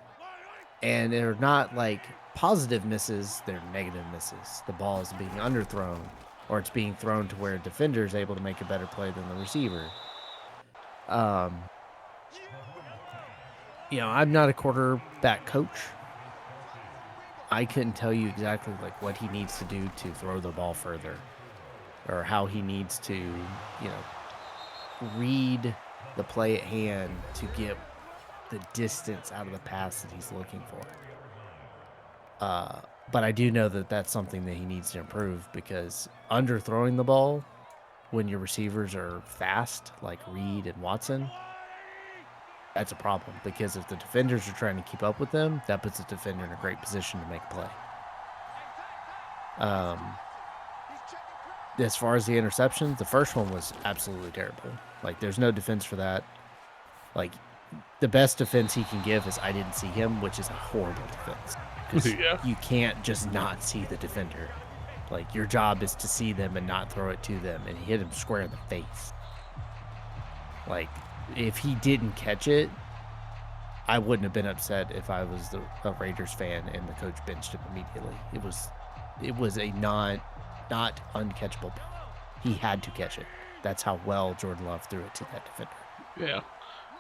and they're not like positive misses, they're negative misses. The ball is being underthrown, or it's being thrown to where a defender is able to make a better play than the receiver. I'm not a quarterback coach. I couldn't tell you exactly like what he needs to do to throw the ball further, or how he needs to, read the play at hand to get the distance out of the pass that he's looking for. But I do know that that's something that he needs to improve, because underthrowing the ball when your receivers are fast, like Reed and Watson, that's a problem, because if the defenders are trying to keep up with them, that puts the defender in a great position to make a play. As far as the interceptions, the first one was absolutely terrible. Like, there's no defense for that. Like, the best defense he can give is I didn't see him, which is a horrible defense. Because you can't just not see the defender. Like, your job is to see them and not throw it to them, and he hit him square in the face. Like, if he didn't catch it, I wouldn't have been upset if I was a Raiders fan and the coach benched him immediately. It was a not uncatchable ball. He had to catch it. That's how well Jordan Love threw it to that defender. Yeah.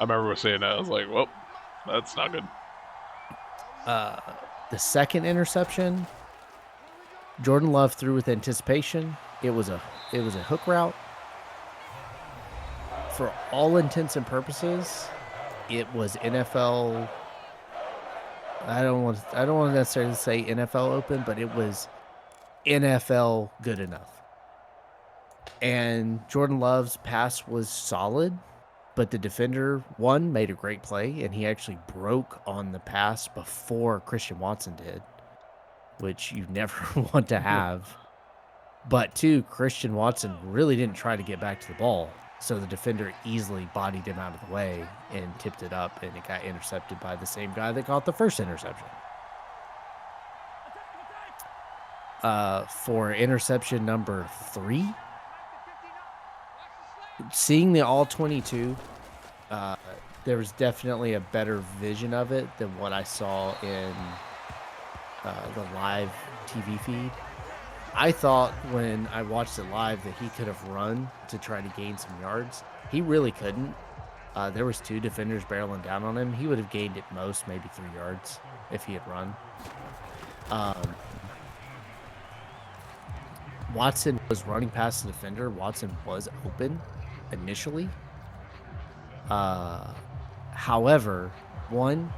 I remember saying that. I was like, well, that's not good. The second interception, Jordan Love threw with anticipation. It was a hook route. For all intents and purposes, it was NFL. I don't want to necessarily say NFL open, but it was NFL good enough. And Jordan Love's pass was solid, but the defender, one, made a great play, and he actually broke on the pass before Christian Watson did, which you never want to have. But two, Christian Watson really didn't try to get back to the ball, so the defender easily bodied him out of the way and tipped it up, and it got intercepted by the same guy that caught the first interception. For interception number 3, seeing the all-22, there was definitely a better vision of it than what I saw in the live TV feed. I thought when I watched it live that he could have run to try to gain some yards. He really couldn't. There was 2 defenders barreling down on him. He would have gained at most maybe 3 yards if he had run. Watson was running past the defender. Watson was open initially. However, one,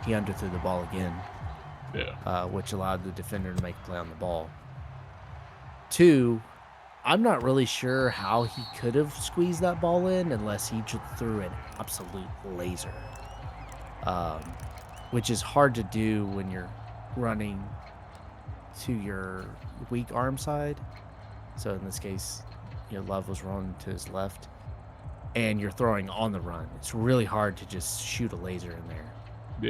he underthrew the ball again, which allowed the defender to make a play on the ball. 2, I'm not really sure how he could have squeezed that ball in unless he just threw an absolute laser, which is hard to do when you're running to your weak arm side. So in this case, Love was running to his left, and you're throwing on the run. It's really hard to just shoot a laser in there,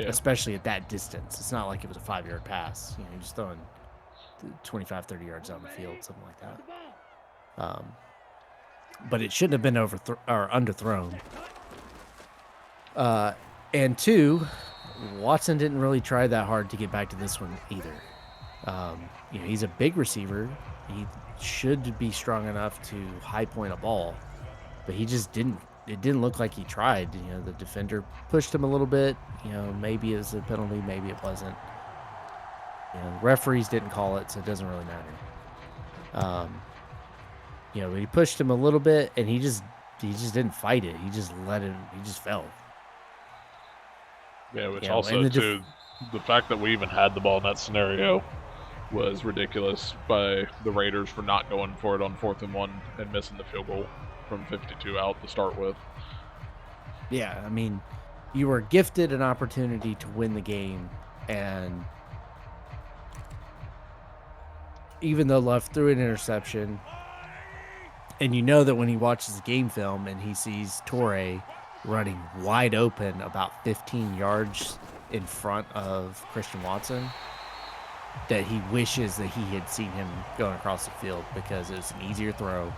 especially at that distance. It's not like it was a 5-yard pass. You're just throwing 25, 30 yards down the field, something like that. But it shouldn't have been underthrown. And 2, Watson didn't really try that hard to get back to this one either. He's a big receiver. He should be strong enough to high point a ball, but he just didn't. It didn't look like he tried. The defender pushed him a little bit. Maybe it was a penalty, maybe it wasn't. Referees didn't call it, so it doesn't really matter. He pushed him a little bit, and he just didn't fight it. He just let him. He just fell. Yeah, which also too, the fact that we even had the ball in that scenario was ridiculous by the Raiders for not going for it on 4th and 1 and missing the field goal from 52 out to start with. Yeah, I mean, you were gifted an opportunity to win the game, and even though Love threw an interception, and that when he watches the game film and he sees Torrey running wide open about 15 yards in front of Christian Watson, that he wishes that he had seen him going across the field, because it was an easier throw.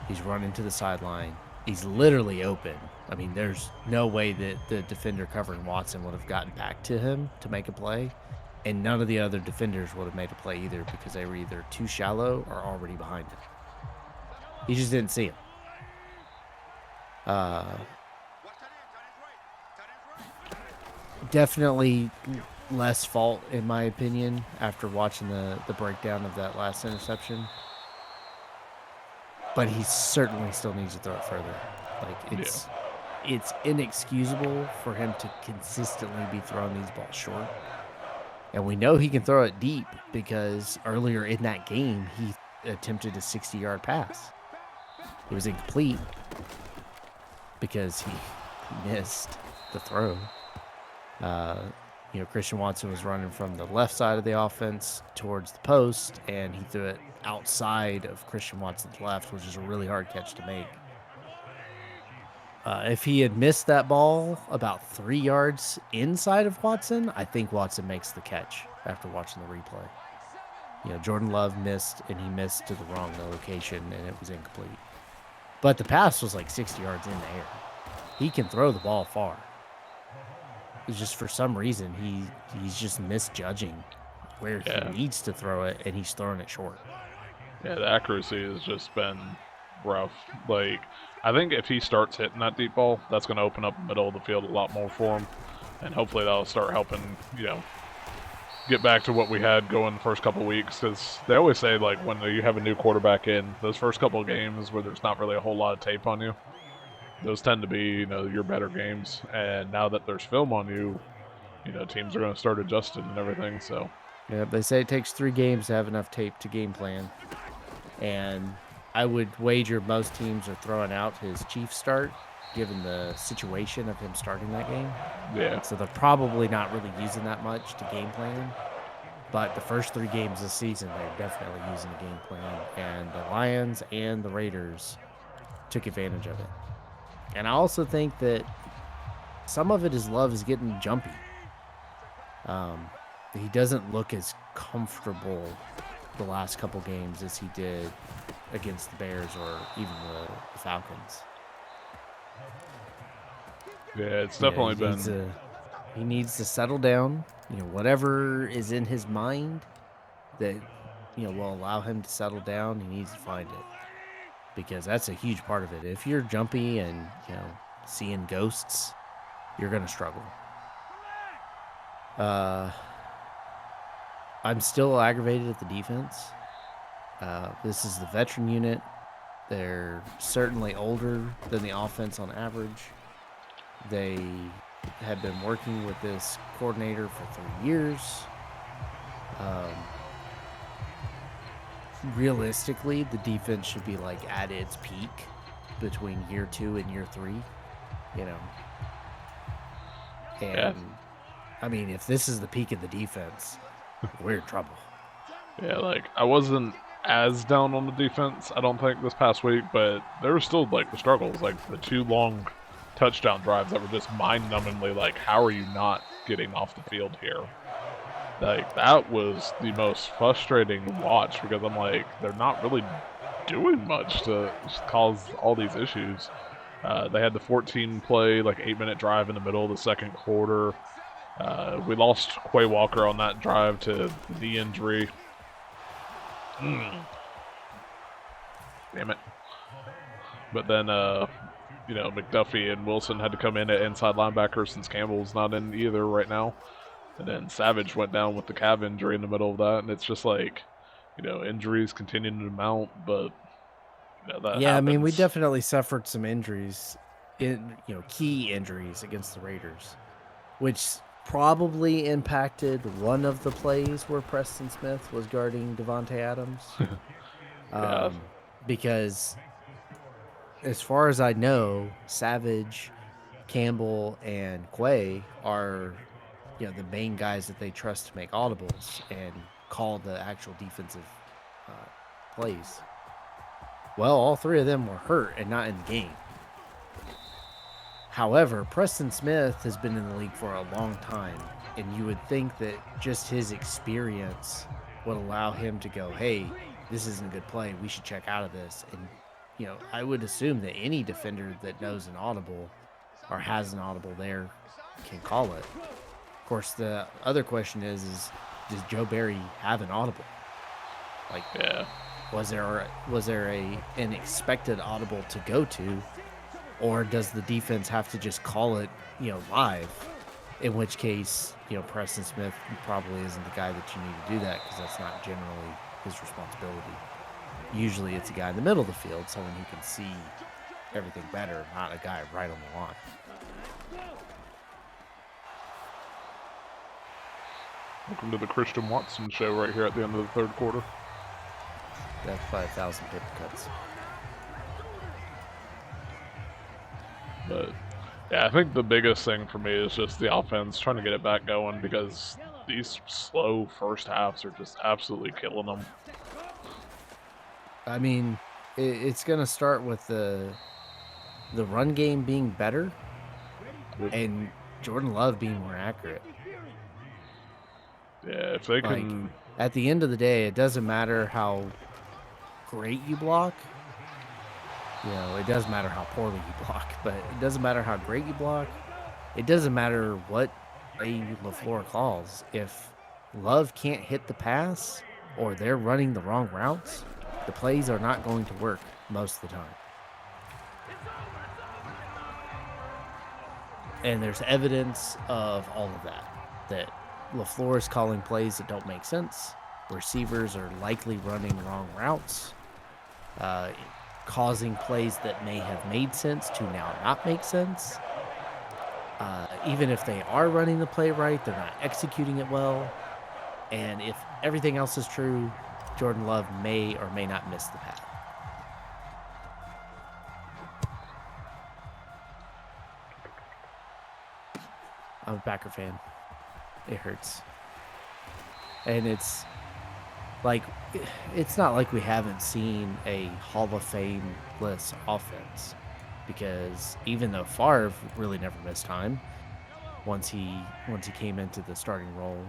He's running to the sideline. He's literally open. I mean, there's no way that the defender covering Watson would have gotten back to him to make a play, and none of the other defenders would have made a play either, because they were either too shallow or already behind him. He just didn't see him. Definitely less fault, in my opinion, after watching the breakdown of that last interception. But he certainly still needs to throw it further. Like, it's inexcusable for him to consistently be throwing these balls short. And we know he can throw it deep because earlier in that game, he attempted a 60-yard pass. It was incomplete because he missed the throw. Christian Watson was running from the left side of the offense towards the post, and he threw it outside of Christian Watson's left, which is a really hard catch to make. If he had missed that ball about 3 yards inside of Watson, I think Watson makes the catch after watching the replay. Jordan Love missed, and he missed to the wrong location, and it was incomplete. But the pass was like 60 yards in the air. He can throw the ball far. It's just for some reason he's just misjudging where he needs to throw it, and he's throwing it short. Yeah, the accuracy has just been rough. Like, I think if he starts hitting that deep ball, that's going to open up the middle of the field a lot more for him, and hopefully that'll start helping, get back to what we had going the first couple weeks, because they always say, like, when you have a new quarterback in, those first couple of games where there's not really a whole lot of tape on you, those tend to be, your better games, and now that there's film on you, teams are going to start adjusting and everything, so. Yeah, they say it takes 3 games to have enough tape to game plan, and I would wager most teams are throwing out his Chiefs start, given the situation of him starting that game. Yeah. So they're probably not really using that much to game plan. But the first 3 games this season, they're definitely using the game plan. And the Lions and the Raiders took advantage of it. And I also think that some of it is Love is getting jumpy. He doesn't look as comfortable the last couple games as he did against the Bears or even the Falcons. Yeah, it's definitely been. He needs to settle down. Whatever is in his mind that will allow him to settle down, he needs to find it, because that's a huge part of it. If you're jumpy and seeing ghosts, you're gonna struggle. I'm still aggravated at the defense. This is the veteran unit. They're certainly older than the offense on average. They have been working with this coordinator for 3 years. Realistically, the defense should be like at its peak between year 2 and year 3. And I mean, if this is the peak of the defense, we're in trouble. Yeah, like, I wasn't as down on the defense, I don't think, this past week, but there were still, like, the struggles, like the 2 long touchdown drives that were just mind-numbingly like, how are you not getting off the field here? Like, that was the most frustrating watch, because I'm like, they're not really doing much to cause all these issues. They had the 14-play, like, 8-minute drive in the middle of the second quarter. We lost Quay Walker on that drive to knee injury. Damn it. But then, McDuffie and Wilson had to come in at inside linebacker since Campbell's not in either right now. And then Savage went down with the calf injury in the middle of that. And it's just like, injuries continuing to mount, but that happens. I mean, we definitely suffered some injuries, key injuries against the Raiders, which probably impacted one of the plays where Preston Smith was guarding Devontae Adams. Because as far as I know, Savage, Campbell, and Quay are, the main guys that they trust to make audibles and call the actual defensive plays. Well, all 3 of them were hurt and not in the game. However, Preston Smith has been in the league for a long time, and you would think that just his experience would allow him to go, hey, this isn't a good play, we should check out of this. And, I would assume that any defender that knows an audible or has an audible there can call it. Of course, the other question is does Joe Barry have an audible? Like, was there an expected audible to go to? Or does the defense have to just call it, live? In which case, Preston Smith probably isn't the guy that you need to do that because that's not generally his responsibility. Usually it's a guy in the middle of the field, someone who can see everything better, not a guy right on the line. Welcome to the Christian Watson show right here at the end of the third quarter. That's probably 1,000 paper cuts. But yeah, I think the biggest thing for me is just the offense trying to get it back going because these slow first halves are just absolutely killing them. I mean, it's going to start with the run game being better and Jordan Love being more accurate. Yeah, if they can. At the end of the day, it doesn't matter how great you block. It does matter how poorly you block, but it doesn't matter how great you block. It doesn't matter what play LaFleur calls. If Love can't hit the pass or they're running the wrong routes, the plays are not going to work most of the time. And there's evidence of all of that LaFleur is calling plays that don't make sense. Receivers are likely running wrong routes, causing plays that may have made sense to now not make sense. Even if they are running the play right, they're not executing it well. And if everything else is true, Jordan Love may or may not miss the path. I'm a Packer fan. It hurts. And it's not like we haven't seen a Hall of Fame-less offense, because even though Favre really never missed time, once he came into the starting role,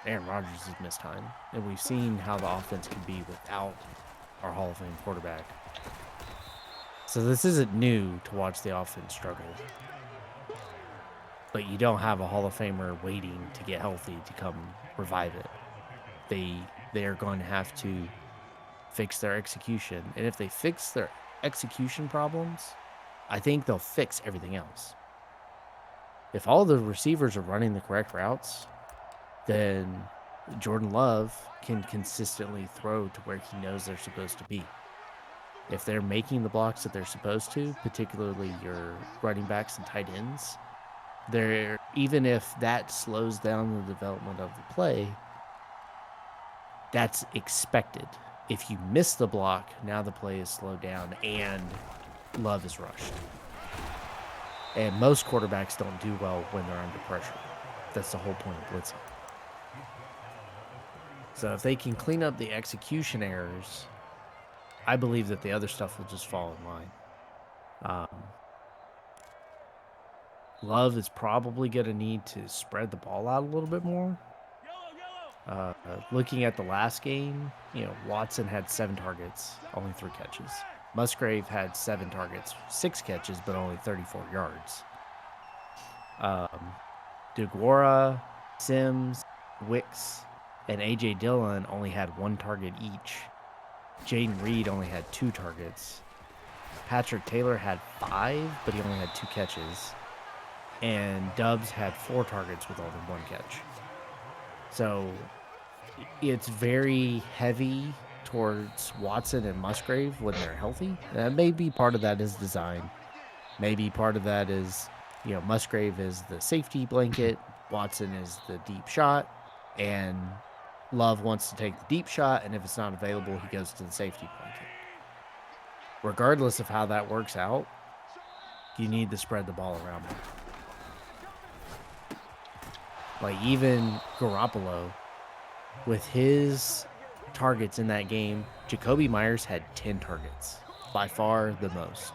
Aaron Rodgers has missed time, and we've seen how the offense can be without our Hall of Fame quarterback. So this isn't new to watch the offense struggle, but you don't have a Hall of Famer waiting to get healthy to come revive it. They are going to have to fix their execution. And if they fix their execution problems, I think they'll fix everything else. If all the receivers are running the correct routes, then Jordan Love can consistently throw to where he knows they're supposed to be. If they're making the blocks that they're supposed to, particularly your running backs and tight ends, even if that slows down the development of the play, that's expected. If you miss the block, now the play is slowed down and Love is rushed. And most quarterbacks don't do well when they're under pressure. That's the whole point of blitzing. So if they can clean up the execution errors, I believe that the other stuff will just fall in line. Love is probably going to need to spread the ball out a little bit more. Looking at the last game, Watson had 7 targets, only 3 catches. Musgrave had 7 targets, 6 catches, but only 34 yards. DeGuara, Sims, Wicks, and A.J. Dillon only had 1 target each. Jaden Reed only had 2 targets. Patrick Taylor had 5, but he only had 2 catches. And Dubs had 4 targets with only 1 catch. So it's very heavy towards Watson and Musgrave when they're healthy. Maybe part of that is design. Maybe part of that is, Musgrave is the safety blanket, Watson is the deep shot, and Love wants to take the deep shot, and if it's not available, he goes to the safety blanket. Regardless of how that works out, you need to spread the ball around more. Like, even Garoppolo, with his targets in that game, Jacoby Myers had 10 targets, by far the most.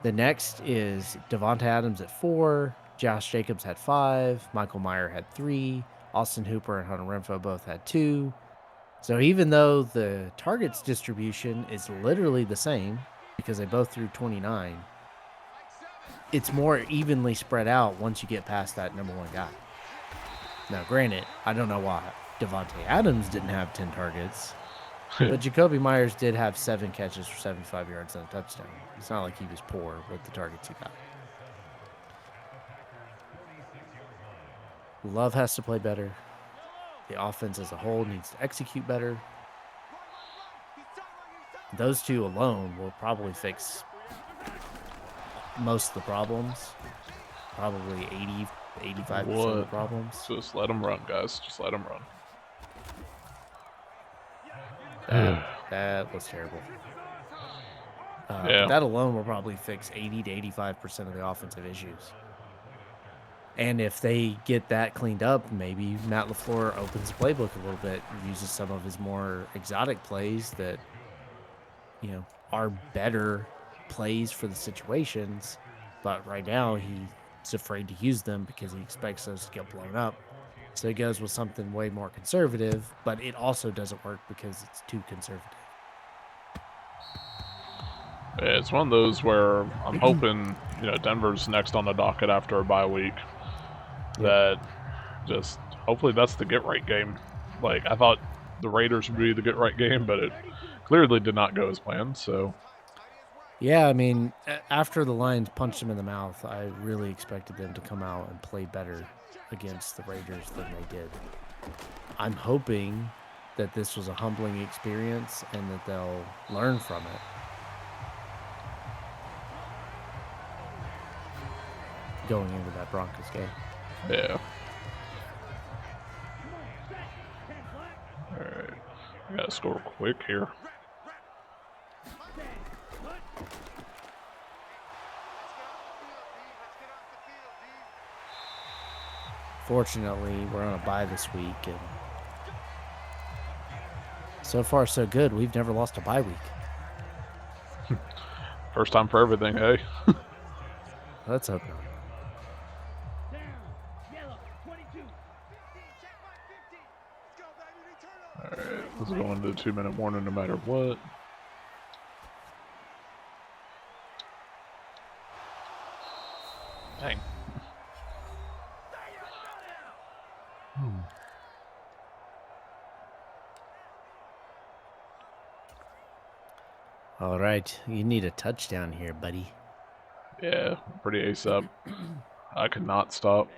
The next is Devonta Adams at 4, Josh Jacobs had 5, Michael Mayer had 3, Austin Hooper and Hunter Renfrow both had 2. So even though the targets distribution is literally the same, because they both threw 29, it's more evenly spread out once you get past that number 1 guy. Now, granted, I don't know why Devonta Adams didn't have 10 targets, but Jacoby Myers did have 7 catches for 75 yards and a touchdown. It's not like he was poor with the targets he got. Love has to play better. The offense as a whole needs to execute better. Those two alone will probably fix most of the problems. Probably 80, 85% of the problems. Just let them run, guys. Just let them run. That was terrible. Yeah. But that alone will probably fix 80 to 85% of the offensive issues. And if they get that cleaned up, maybe Matt LaFleur opens the playbook a little bit and uses some of his more exotic plays that, are better plays for the situations. But right now, he's afraid to use them because he expects those to get blown up. So he goes with something way more conservative, but it also doesn't work because it's too conservative. Yeah, it's one of those where I'm hoping, Denver's next on the docket after a bye week. That just, hopefully that's the get-right game. Like, I thought the Raiders would be the get-right game, but it clearly did not go as planned, so... Yeah, I mean, after the Lions punched him in the mouth, I really expected them to come out and play better against the Raiders than they did. I'm hoping that this was a humbling experience and that they'll learn from it. Going into that Broncos game. Yeah. Alright. I gotta score quick here. Fortunately, we're on a bye this week, and so far so good. We've never lost a bye week. First time for everything, hey? Let's hope not. Alright, let's go into the 2-minute warning no matter what. Dang. All right, you need a touchdown here, buddy. Yeah, pretty ace up. I could not stop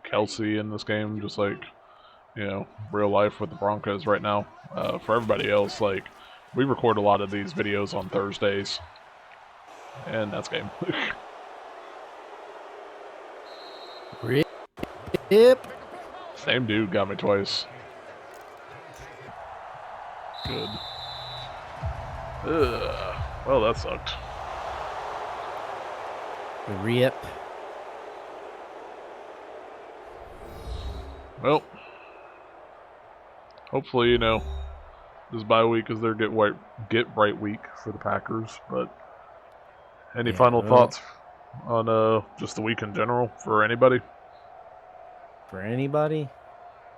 Kelsey in this game, just like, real life with the Broncos right now. For everybody else, like, we record a lot of these videos on Thursdays. And that's game. Yep. Same dude got me twice. Good. Well, that sucked. Rip. Well, hopefully, this bye week is their get right week for the Packers. But any final thoughts on just the week in general for anybody? For anybody?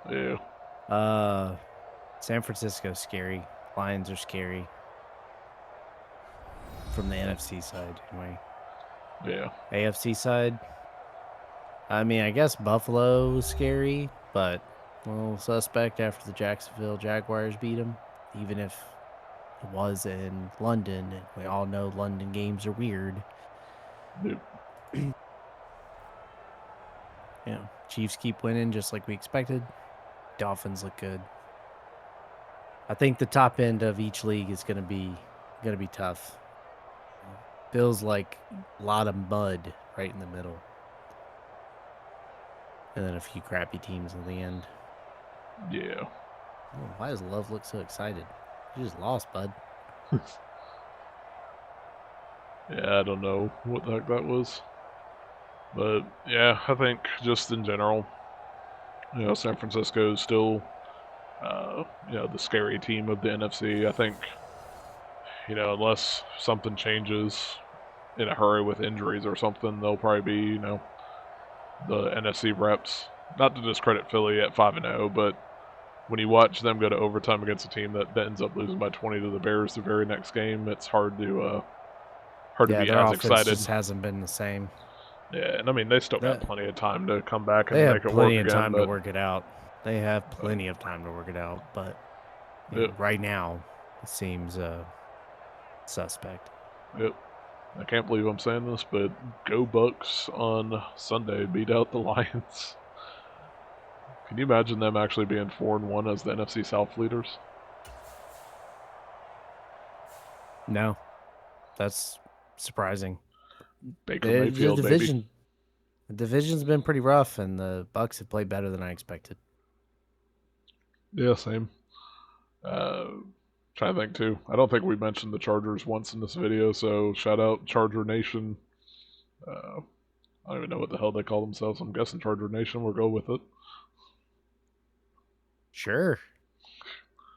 Yeah. San Francisco's scary. Lions are scary. From the NFC side, anyway. Yeah. AFC side, I mean, I guess Buffalo's scary, but a little suspect after the Jacksonville Jaguars beat them, even if it was in London. And we all know London games are weird. Yep. Chiefs keep winning just like we expected. Dolphins look good. I think the top end of each league is gonna be tough. Feels like a lot of mud right in the middle. And then a few crappy teams in the end. Yeah. Oh, why does Love look so excited? You just lost, bud. Yeah, I don't know what the heck that was. But, yeah, I think just in general, San Francisco is still, the scary team of the NFC. I think, unless something changes in a hurry with injuries or something, they'll probably be, the NFC reps. Not to discredit Philly at 5-0, but when you watch them go to overtime against a team that ends up losing by 20 to the Bears the very next game, it's hard to be as excited. Just hasn't been the same. Yeah, and I mean they still got plenty of time to come back and make it work again. They have plenty of time to work it out. They have plenty of time to work it out, but right now it seems suspect. Yep. I can't believe I'm saying this, but go Bucks on Sunday. Beat out the Lions. Can you imagine them actually being 4-1 as the NFC South leaders? No, that's surprising. Baker The Mayfield, baby. division's been pretty rough, and the Bucks have played better than I expected. Yeah, same. Uh, Trying to think too. I don't think we mentioned the Chargers once in this video, so shout out Charger Nation. I don't even know what the hell they call themselves. I'm guessing Charger Nation. We'll go with it. Sure,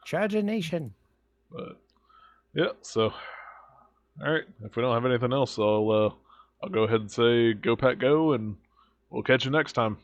Charger Nation. But yeah, so all right. If we don't have anything else, I'll go ahead and say go Pack go, and we'll catch you next time.